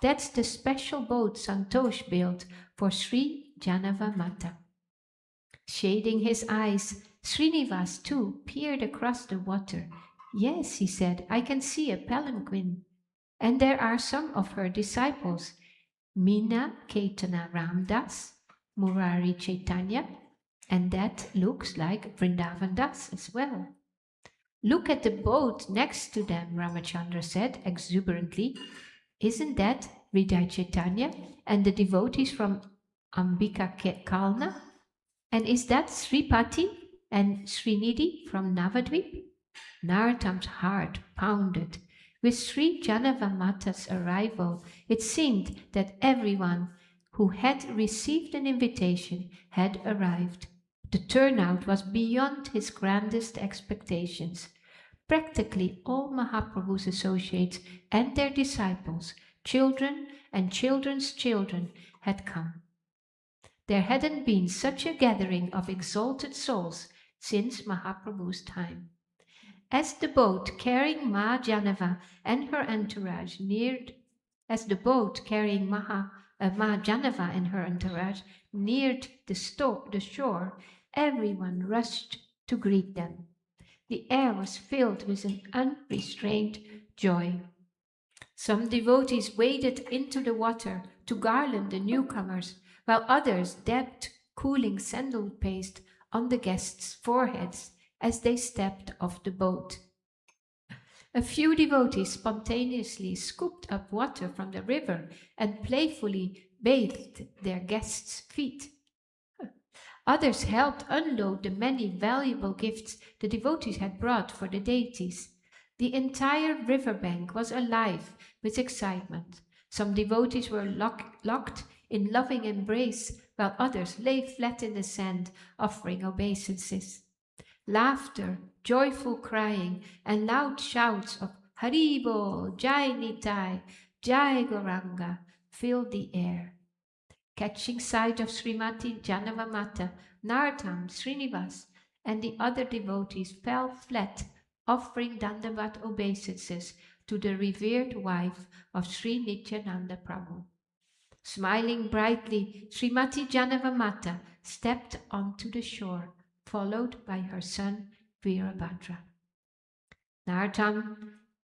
That's the special boat Santosh built for Sri Janava Mata. Shading his eyes, Srinivas too peered across the water. Yes, he said, I can see a palanquin. And there are some of her disciples, Meena Ketana Ramdas, Murari Chaitanya, and that looks like Vrindavan Das as well. Look at the boat next to them, Ramachandra said exuberantly. Isn't that Hridaya Chaitanya and the devotees from Ambika Kalna? And is that Sripati and Srinidhi from Navadvip? Narottama's heart pounded. With Sri Janavamata's arrival, it seemed that everyone who had received an invitation had arrived. The turnout was beyond his grandest expectations. Practically all Mahaprabhu's associates and their disciples, children and children's children, had come. There hadn't been such a gathering of exalted souls since Mahaprabhu's time. As the boat carrying Ma Janava and her entourage neared neared the shore, everyone rushed to greet them. The air was filled with an unrestrained joy. Some devotees waded into the water to garland the newcomers, while others dabbed cooling sandalwood paste on the guests' foreheads as they stepped off the boat. A few devotees spontaneously scooped up water from the river and playfully bathed their guests' feet. Others helped unload the many valuable gifts the devotees had brought for the deities. The entire riverbank was alive with excitement. Some devotees were locked in loving embrace, while others lay flat in the sand, offering obeisances. Laughter, joyful crying, and loud shouts of Haribo, Jai Nitai, Jai Goranga filled the air. Catching sight of Srimati Janavamata, Narottam, Srinivas, and the other devotees fell flat, offering Dandavat obeisances to the revered wife of Sri Nityananda Prabhu. Smiling brightly, Srimati Janavamata stepped onto the shore, followed by her son Virabhadra. Narottam,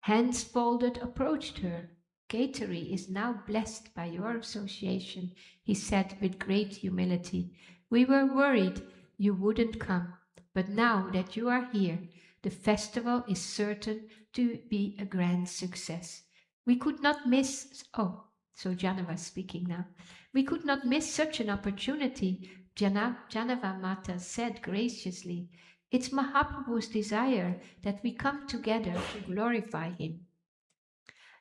hands folded, approached her. Kateri is now blessed by your association, he said with great humility. We were worried you wouldn't come, but now that you are here, the festival is certain to be a grand success. We could not miss. So Janava speaking now. We could not miss such an opportunity, Janava Mata said graciously. It's Mahaprabhu's desire that we come together to glorify him.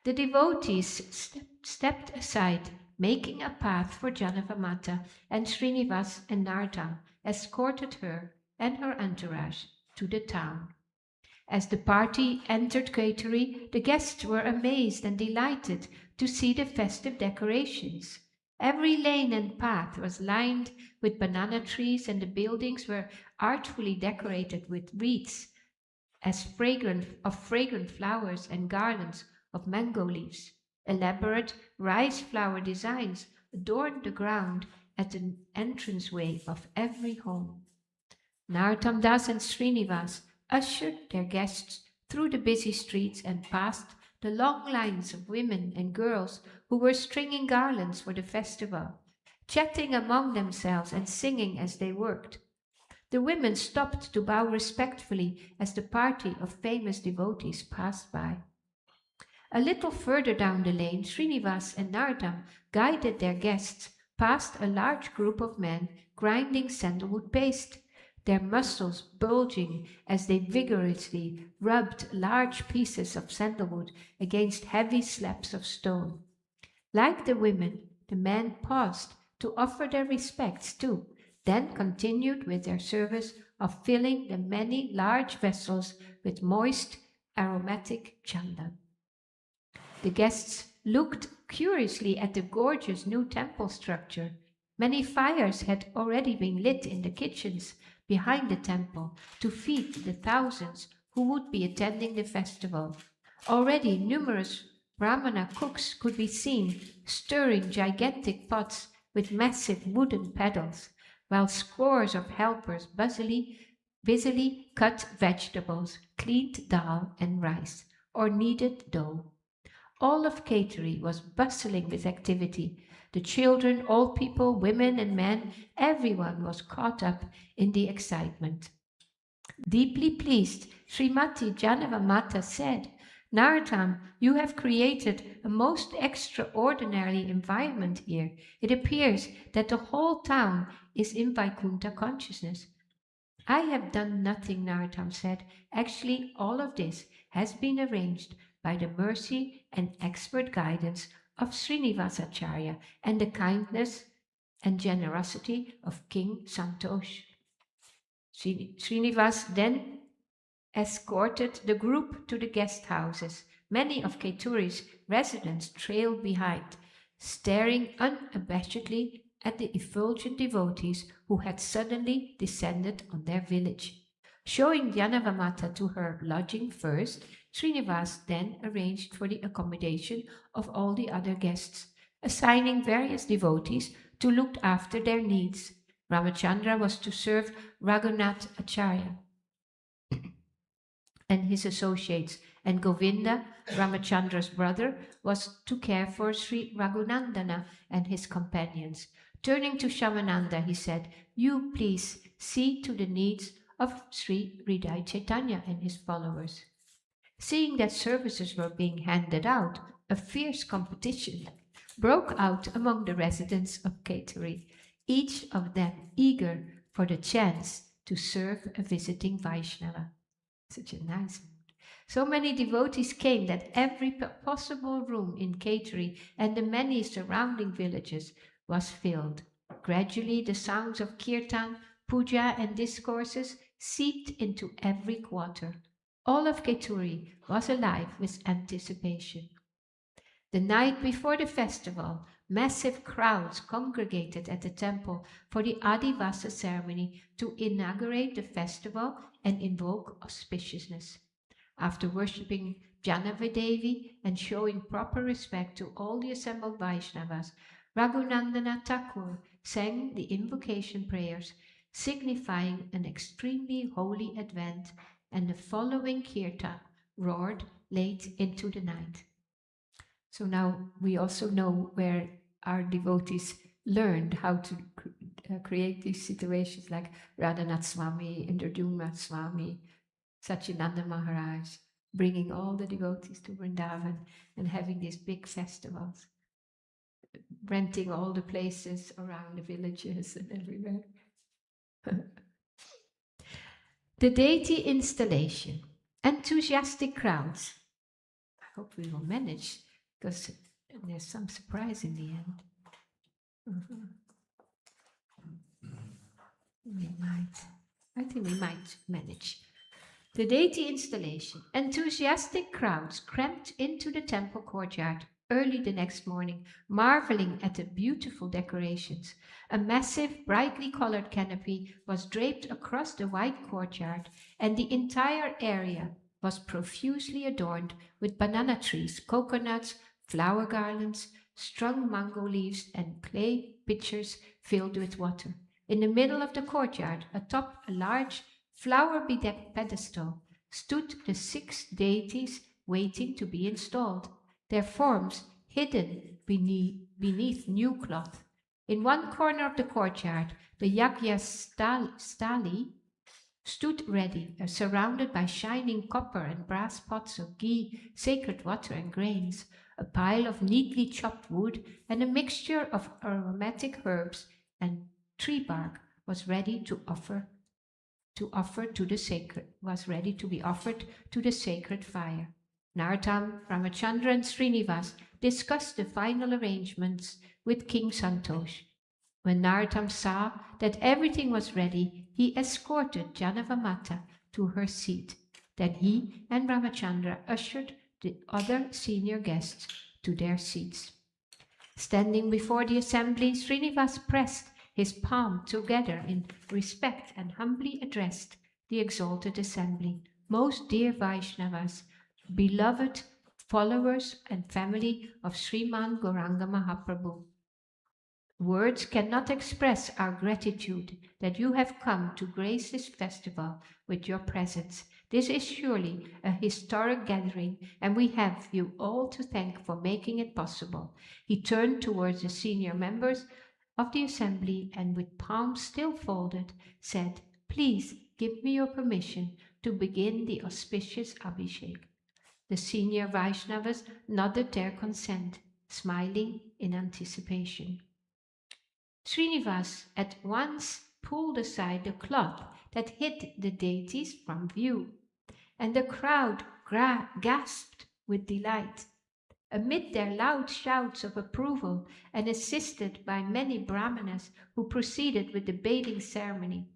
The devotees stepped aside, making a path for Janavamata, and Srinivas and Narottam escorted her and her entourage to the town. As the party entered Kateri, the guests were amazed and delighted to see the festive decorations. Every lane and path was lined with banana trees, and the buildings were artfully decorated with wreaths of fragrant flowers and garlands of mango leaves. Elaborate rice flower designs adorned the ground at the entranceway of every home. Narottam Das and Srinivas ushered their guests through the busy streets and past the long lines of women and girls who were stringing garlands for the festival, chatting among themselves and singing as they worked. The women stopped to bow respectfully as the party of famous devotees passed by. A little further down the lane, Srinivas and Narottam guided their guests past a large group of men grinding sandalwood paste, their muscles bulging as they vigorously rubbed large pieces of sandalwood against heavy slabs of stone. Like the women, the men paused to offer their respects too, then continued with their service of filling the many large vessels with moist, aromatic chandan. The guests looked curiously at the gorgeous new temple structure. Many fires had already been lit in the kitchens behind the temple to feed the thousands who would be attending the festival. Already numerous Brahmana cooks could be seen stirring gigantic pots with massive wooden paddles, while scores of helpers busily cut vegetables, cleaned dal and rice, or kneaded dough. All of Kateri was bustling with activity. The children, old people, women and men, everyone was caught up in the excitement. Deeply pleased, Srimati Janavamata said, Narottam, you have created a most extraordinary environment here. It appears that the whole town is in Vaikuntha consciousness. I have done nothing, Narottam said. Actually, all of this has been arranged by the mercy and expert guidance of Srinivasacharya and the kindness and generosity of King Santosh. Srinivas then escorted the group to the guest houses. Many of Keteri's residents trailed behind, staring unabashedly at the effulgent devotees who had suddenly descended on their village. Showing Janavamata to her lodging first, Srinivas then arranged for the accommodation of all the other guests, assigning various devotees to look after their needs. Ramachandra was to serve Raghunath Acharya and his associates, and Govinda, Ramachandra's brother, was to care for Sri Raghunandana and his companions. Turning to Shamananda, he said, "You please see to the needs of Sri Hridaya Chaitanya and his followers." Seeing that services were being handed out, a fierce competition broke out among the residents of Kaituri, each of them eager for the chance to serve a visiting Vaishnava. Such a nice mood. So many devotees came that every possible room in Kaituri and the many surrounding villages was filled. Gradually, the sounds of kirtan, puja, and discourses seeped into every quarter. All of Kaituri was alive with anticipation. The night before the festival, massive crowds congregated at the temple for the Adivasa ceremony to inaugurate the festival and invoke auspiciousness. After worshipping Janavidevi and showing proper respect to all the assembled Vaishnavas, Raghunandana Thakur sang the invocation prayers, signifying an extremely holy advent, and the following kirtan roared late into the night. So now we also know where our devotees learned how to create these situations, like Radhanath Swami, Indraduma Swami, Satchinanda Maharaj, bringing all the devotees to Vrindavan and having these big festivals, renting all the places around the villages and everywhere. The deity installation. Enthusiastic crowds. I hope we will manage, because there's some surprise in the end. I think we might manage. The deity installation. Enthusiastic crowds cramped into the temple courtyard early the next morning, marveling at the beautiful decorations. A massive, brightly colored canopy was draped across the wide courtyard, and the entire area was profusely adorned with banana trees, coconuts, flower garlands, strung mango leaves, and clay pitchers filled with water. In the middle of the courtyard, atop a large flower-bedecked pedestal, stood the 6 deities waiting to be installed, their forms hidden beneath new cloth. In one corner of the courtyard, the Yagya Stali stood ready, surrounded by shining copper and brass pots of ghee, sacred water, and grains. A pile of neatly chopped wood and a mixture of aromatic herbs and tree bark was ready to be offered to the sacred fire. Narottama, Ramachandra, and Srinivas discussed the final arrangements with King Santosh. When Narottama saw that everything was ready, he escorted Janavamata to her seat. Then he and Ramachandra ushered the other senior guests to their seats. Standing before the assembly, Srinivas pressed his palm together in respect and humbly addressed the exalted assembly. Most dear Vaishnavas, beloved followers and family of Sriman Gauranga Mahaprabhu, words cannot express our gratitude that you have come to grace this festival with your presence. This is surely a historic gathering, and we have you all to thank for making it possible. He turned towards the senior members of the assembly and, with palms still folded, said, "Please give me your permission to begin the auspicious Abhishek." The senior Vaishnavas nodded their consent, smiling in anticipation. Srinivas at once pulled aside the cloth that hid the deities from view, and the crowd gasped with delight. Amid their loud shouts of approval and assisted by many brahmanas who proceeded with the bathing ceremony,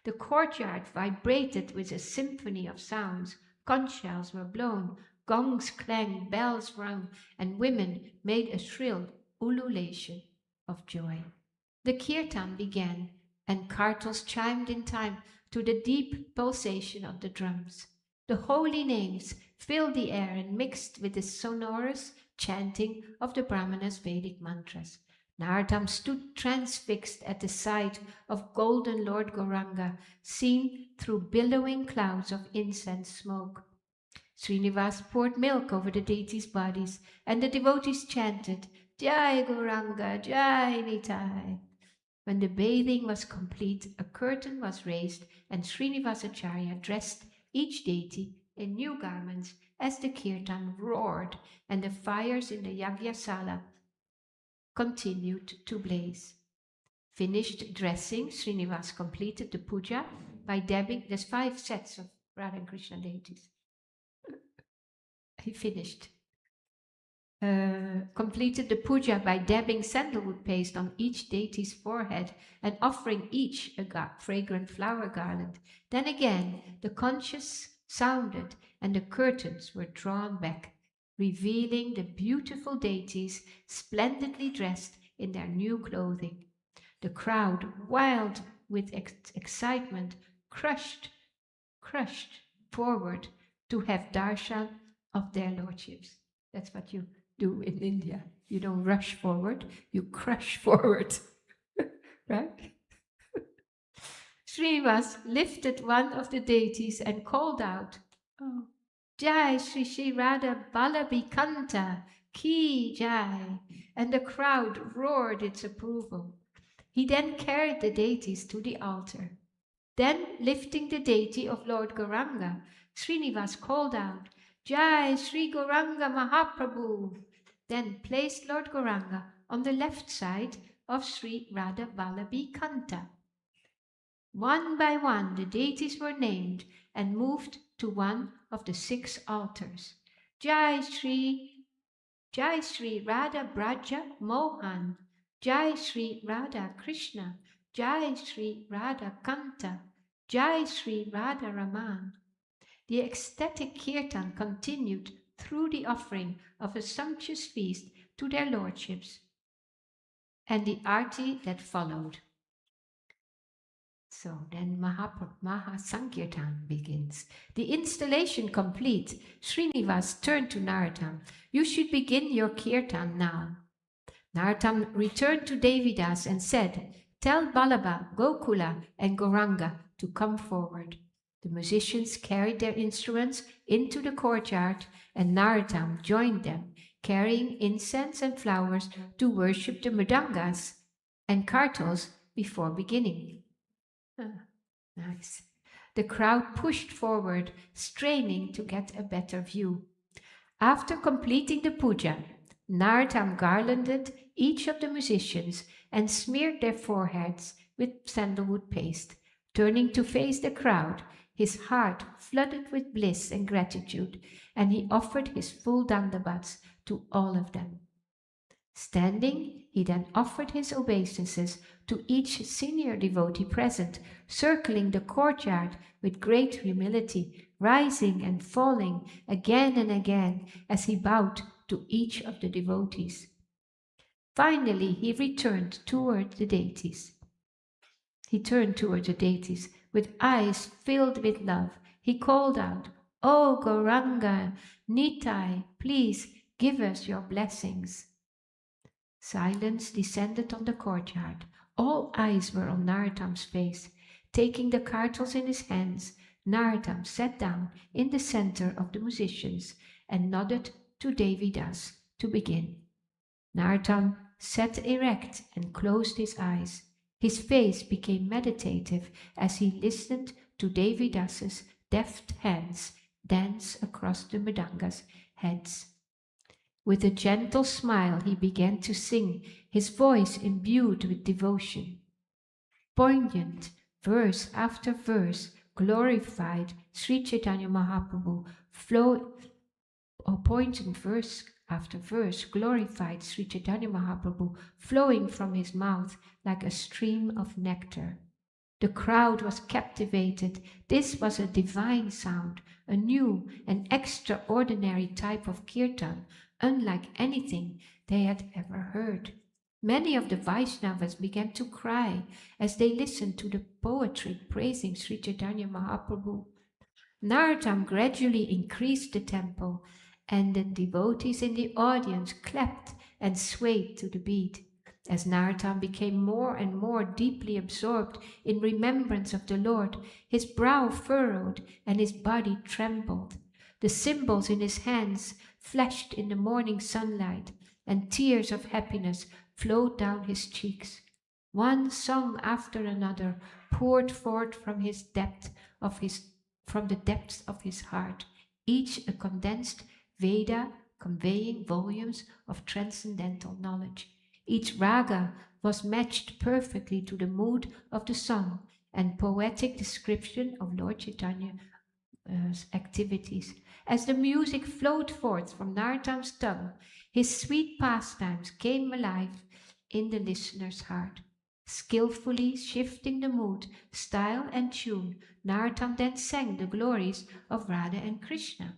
the courtyard vibrated with a symphony of sounds. Conch shells were blown, gongs clanged, bells rung, and women made a shrill ululation of joy. The kirtan began, and kartals chimed in time to the deep pulsation of the drums. The holy names filled the air and mixed with the sonorous chanting of the Brahmanas' Vedic mantras. Narottam stood transfixed at the sight of golden Lord Gauranga, seen through billowing clouds of incense smoke. Srinivas poured milk over the deities' bodies, and the devotees chanted, Jai Gauranga, Jai Nitai. When the bathing was complete, a curtain was raised, and Srinivasacharya dressed each deity in new garments as the kirtan roared and the fires in the Yagyasala continued to blaze. Finished dressing, Srinivas completed the puja by dabbing. There's 5 sets of Radha and Krishna deities. He finished. Completed the puja by dabbing sandalwood paste on each deity's forehead and offering each a fragrant flower garland. Then again, the conches sounded and the curtains were drawn back, revealing the beautiful deities splendidly dressed in their new clothing. The crowd, wild with excitement, crushed forward to have darshan of their lordships. That's what you do in India. You don't rush forward, you crush forward. Right? Srinivas lifted one of the deities and called out, oh, Jai Shri Shri Radha Balabhikanta, Ki Jai, and the crowd roared its approval. He then carried the deities to the altar. Then, lifting the deity of Lord Gauranga, Srinivas called out, Jai Sri Gauranga Mahaprabhu, then placed Lord Gauranga on the left side of Sri Radha Vallabhi Kanta. One by one, the deities were named and moved to one of the 6 altars. Jai Sri Radha Braja Mohan, Jai Sri Radha Krishna, Jai Sri Radha Kanta, Jai Sri Radha Raman. The ecstatic kirtan continued through the offering of a sumptuous feast to their lordships and the arti that followed. So then Maha Sankirtan begins. The installation complete, Srinivas turned to Narottam. You should begin your kirtan now. Narottam returned to Devidas and said, Tell Balaba, Gokula, and Gauranga to come forward. The musicians carried their instruments into the courtyard, and Narottam joined them, carrying incense and flowers to worship the mridangas and kartals before beginning. Nice. The crowd pushed forward, straining to get a better view. After completing the puja, Narottam garlanded each of the musicians and smeared their foreheads with sandalwood paste. Turning to face the crowd, his heart flooded with bliss and gratitude, and he offered his full dandavats to all of them. Standing, he then offered his obeisances to each senior devotee present, circling the courtyard with great humility, rising and falling again and again as he bowed to each of the devotees. Finally, he turned toward the deities with eyes filled with love. He called out, "O Gauranga, Nitai, please give us your blessings." Silence descended on the courtyard. All eyes were on Narottam's face. Taking the kartals in his hands, Narottam sat down in the center of the musicians and nodded to Devidas to begin. Narottam sat erect and closed his eyes. His face became meditative as he listened to Devidas's deft hands dance across the mridangas' heads. With a gentle smile, he began to sing, his voice imbued with devotion. Poignant verse after verse glorified Sri Chaitanya Mahaprabhu. Poignant verse after verse glorified Sri Chaitanya Mahaprabhu, flowing from his mouth like a stream of nectar. The crowd was captivated. This was a divine sound, a new and extraordinary type of kirtan, unlike anything they had ever heard. Many of the Vaishnavas began to cry as they listened to the poetry praising Sri Chaitanya Mahaprabhu. Narottam gradually increased the tempo, and the devotees in the audience clapped and swayed to the beat. As Narottam became more and more deeply absorbed in remembrance of the Lord, his brow furrowed and his body trembled. The cymbals in his hands flashed in the morning sunlight, and tears of happiness flowed down his cheeks. One song after another poured forth from the depths of his heart, each a condensed Veda conveying volumes of transcendental knowledge. Each raga was matched perfectly to the mood of the song and poetic description of Lord Chaitanya's activities. As the music flowed forth from Narottam's tongue, his sweet pastimes came alive in the listener's heart. Skillfully shifting the mood, style, and tune, Narottam then sang the glories of Radha and Krishna.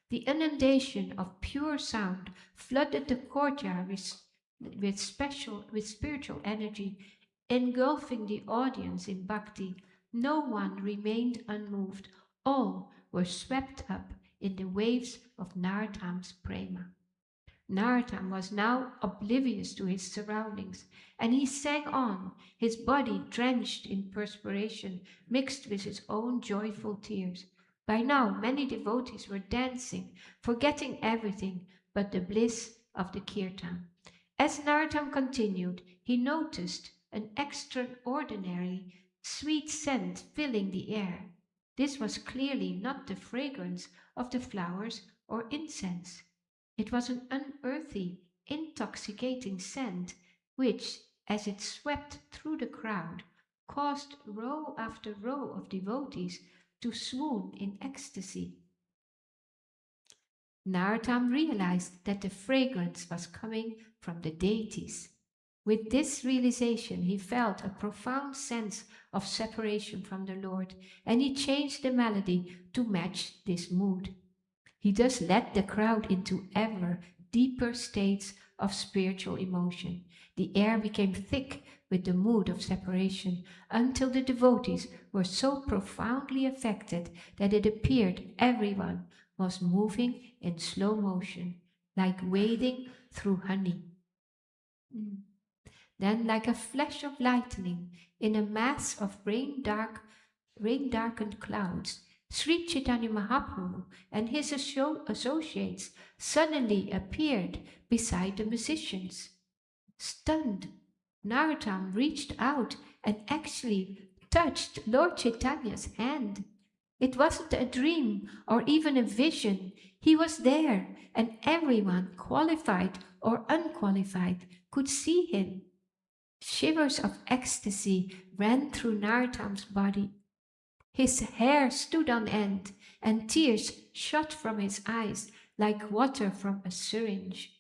The inundation of pure sound flooded the courtyard with spiritual energy, engulfing the audience in bhakti. No one remained unmoved. All were swept up in the waves of Narottam's prema. Narottam was now oblivious to his surroundings, and he sang on, his body drenched in perspiration mixed with his own joyful tears. By now, many devotees were dancing, forgetting everything but the bliss of the kirtan. As Narottam continued, he noticed an extraordinarily sweet scent filling the air. This was clearly not the fragrance of the flowers or incense. It was an unearthly, intoxicating scent which, as it swept through the crowd, caused row after row of devotees to swoon in ecstasy. Narottam realized that the fragrance was coming from the deities. With this realization, he felt a profound sense of separation from the Lord, and he changed the melody to match this mood. He thus led the crowd into ever deeper states of spiritual emotion. The air became thick with the mood of separation until the devotees were so profoundly affected that it appeared everyone was moving in slow motion, like wading through honey. Then, like a flash of lightning in a mass of rain-darkened clouds, Sri Chaitanya Mahaprabhu and his associates suddenly appeared beside the musicians. Stunned, Narottam reached out and actually touched Lord Chaitanya's hand. It wasn't a dream or even a vision. He was there, and everyone, qualified or unqualified, could see him. Shivers of ecstasy ran through Narottam's body. His hair stood on end, and tears shot from his eyes like water from a syringe.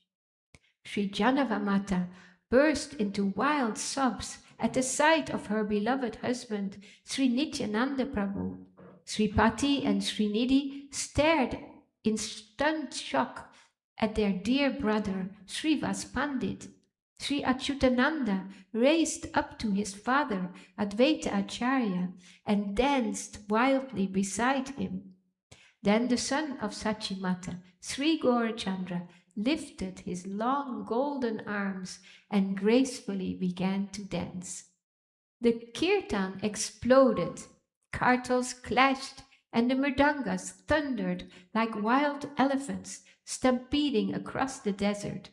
Sri Janavamata burst into wild sobs at the sight of her beloved husband, Sri Nityananda Prabhu. Sri Pati and Sri Nidhi stared in stunned shock at their dear brother, Srivas Pandit. Sri Achyutananda raised up to his father, Advaita Acharya, and danced wildly beside him. Then the son of Sachimata, Sri Gaurachandra, lifted his long golden arms and gracefully began to dance. The kirtan exploded, kartals clashed, and the mridangas thundered like wild elephants stampeding across the desert.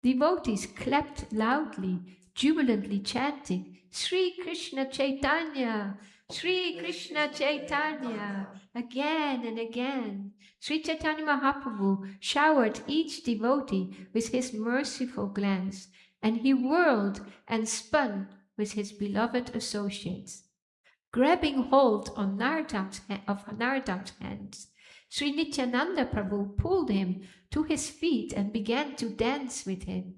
Devotees clapped loudly, jubilantly chanting, Sri Krishna Chaitanya, Sri Krishna Chaitanya, again and again. Sri Chaitanya Mahaprabhu showered each devotee with his merciful glance, and he whirled and spun with his beloved associates. Grabbing hold on Narottam's hands, Sri Nityananda Prabhu pulled him to his feet and began to dance with him.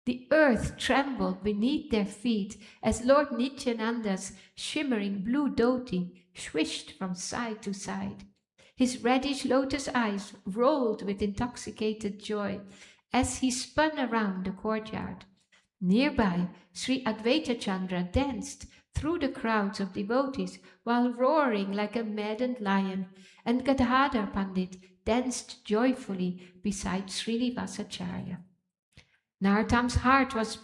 The earth trembled beneath their feet as Lord Nityananda's shimmering blue dhoti swished from side to side. His reddish lotus eyes rolled with intoxicated joy as he spun around the courtyard. Nearby, Sri Advaita Chandra danced through the crowds of devotees while roaring like a maddened lion, and Gadadhar Pandit danced joyfully beside Srinivasacharya. Narottam's heart was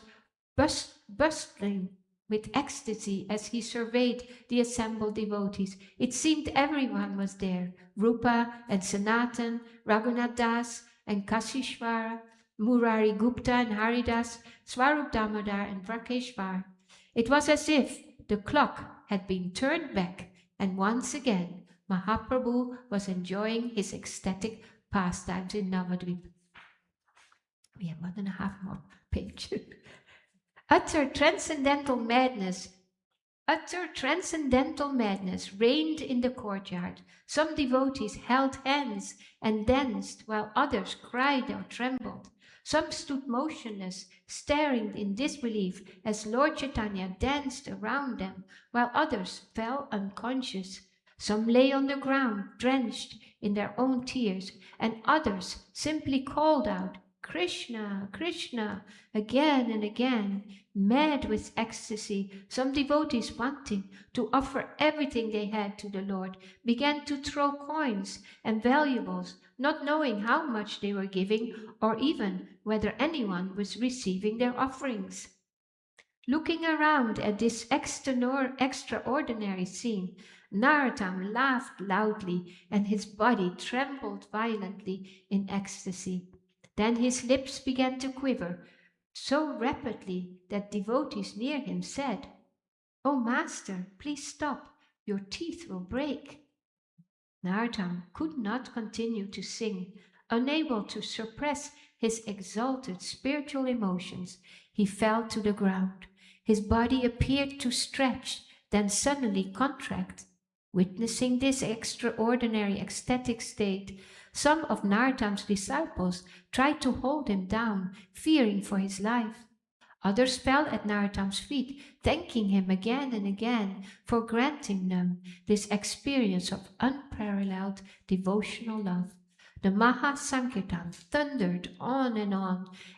bustling with ecstasy as he surveyed the assembled devotees. It seemed everyone was there: Rupa and Sanatan, Raghunath Das and Kasishvara, Murari Gupta and Haridas, Swarup Damodar and Vrakeshvar. It was as if the clock had been turned back, and once again Mahaprabhu was enjoying his ecstatic pastimes in Navadvip. We have 1.5 more pages. Utter transcendental madness reigned in the courtyard. Some devotees held hands and danced, while others cried or trembled. Some stood motionless, staring in disbelief as Lord Chaitanya danced around them, while others fell unconscious. Some lay on the ground, drenched in their own tears, and others simply called out, "Krishna, Krishna," again and again. Mad with ecstasy, some devotees, wanting to offer everything they had to the Lord, began to throw coins and valuables, not knowing how much they were giving or even whether anyone was receiving their offerings. Looking around at this extraordinary scene, Narottama laughed loudly and his body trembled violently in ecstasy. Then his lips began to quiver so rapidly that devotees near him said, "Oh, Master, please stop, your teeth will break." Narottama could not continue to sing. Unable to suppress his exalted spiritual emotions, he fell to the ground. His body appeared to stretch, then suddenly contract. Witnessing this extraordinary ecstatic state, some of Narottama's disciples tried to hold him down, fearing for his life. Others fell at Narottama's feet, thanking him again and again for granting them this experience of unparalleled devotional love. The Maha Sankirtan thundered on,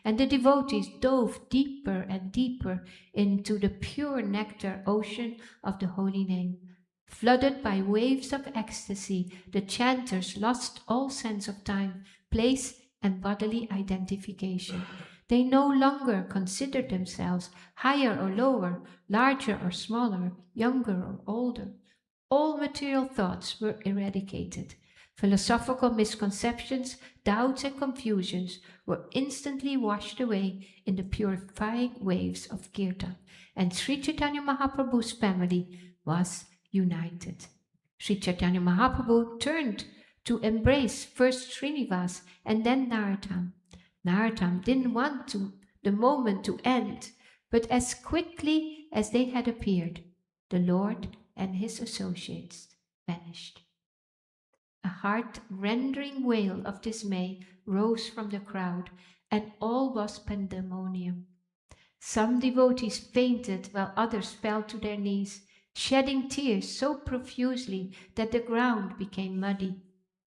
and the devotees dove deeper and deeper into the pure nectar ocean of the holy name. Flooded by waves of ecstasy, the chanters lost all sense of time, place, and bodily identification. They no longer considered themselves higher or lower, larger or smaller, younger or older. All material thoughts were eradicated. Philosophical misconceptions, doubts, and confusions were instantly washed away in the purifying waves of Kirtan, and Sri Chaitanya Mahaprabhu's family was united. Sri Chaitanya Mahaprabhu turned to embrace first Srinivas and then Narottama. Narottama didn't want the moment to end, but as quickly as they had appeared, the Lord and his associates vanished. A heart-rending wail of dismay rose from the crowd, and all was pandemonium. Some devotees fainted while others fell to their knees, shedding tears so profusely that the ground became muddy.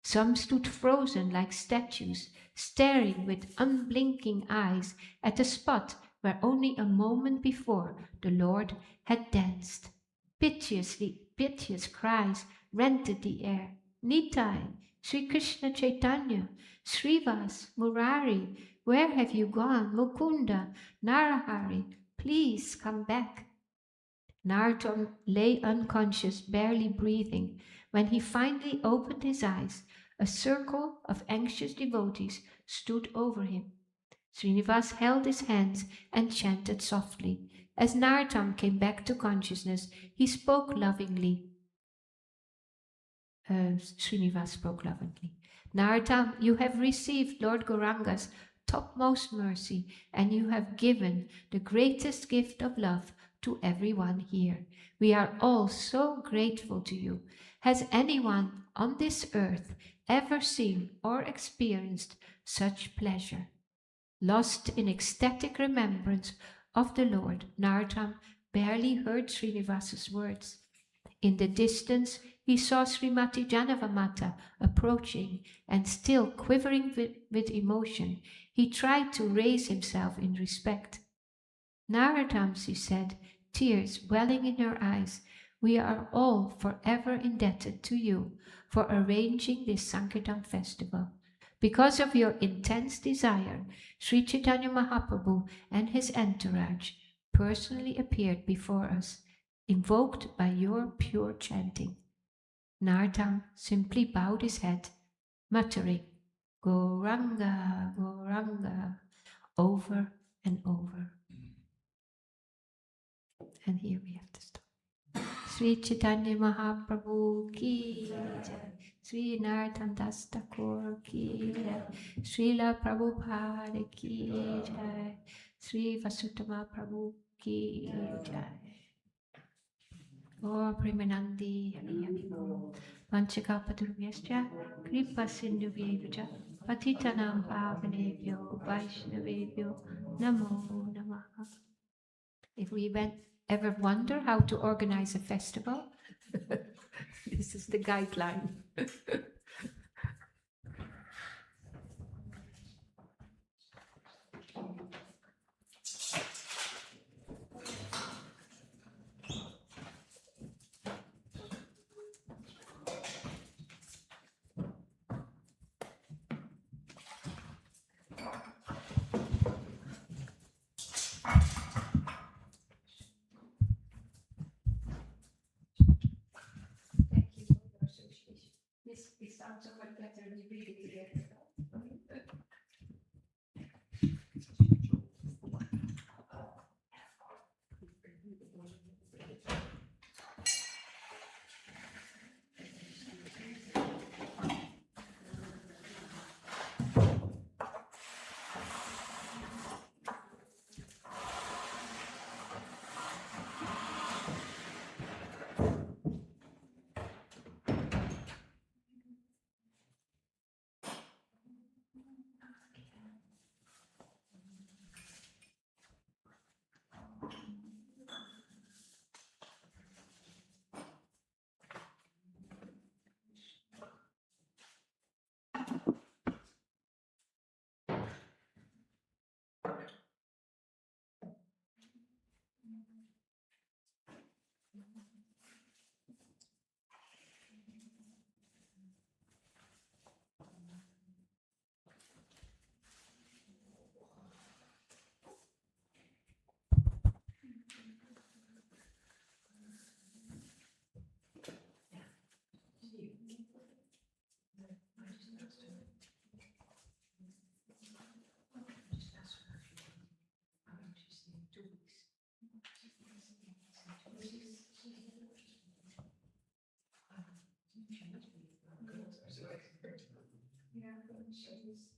Some stood frozen like statues, staring with unblinking eyes at the spot where only a moment before the Lord had danced. Piteous cries rented the air. "Nitai, Sri Krishna Chaitanya, Srivas, Murari, where have you gone? Mukunda, Narahari, please come back." Narottama lay unconscious, barely breathing. When he finally opened his eyes, a circle of anxious devotees stood over him. Srinivas held his hands and chanted softly. As Narottama came back to consciousness, he spoke lovingly. Srinivas spoke lovingly. "Narottama, you have received Lord Gauranga's topmost mercy, and you have given the greatest gift of love to everyone here. We are all so grateful to you. Has anyone on this earth ever seen or experienced such pleasure?" Lost in ecstatic remembrance of the Lord, Narottama barely heard Srinivas's words. In the distance, he saw Srimati Janavamata approaching, and still quivering with emotion, he tried to raise himself in respect. "Narottama," she said, tears welling in her eyes, "we are all forever indebted to you for arranging this Sankirtan festival. Because of your intense desire, Sri Chaitanya Mahaprabhu and his entourage personally appeared before us, invoked by your pure chanting. Narottama simply bowed his head, muttering, Gauranga, Gauranga, over and over. And here we have to stop. Sri Chaitanya Mahaprabhu ki jai, Sri Narottama Das Thakur ki jai, Srila Prabhupada ki jai, Sri Vasudhama Prabhu ki jai. Or Premanandi Hari Hari Bol. Panchakapaturvyascha Kripa Sindhuvyevacha Patitanam Pavanebhyo Vaishnavebhyo Namo Namaha. If we ever wonder how to organize a festival, this is the guideline. Thank you for your association. This sounds so much better when you read it together. Yeah,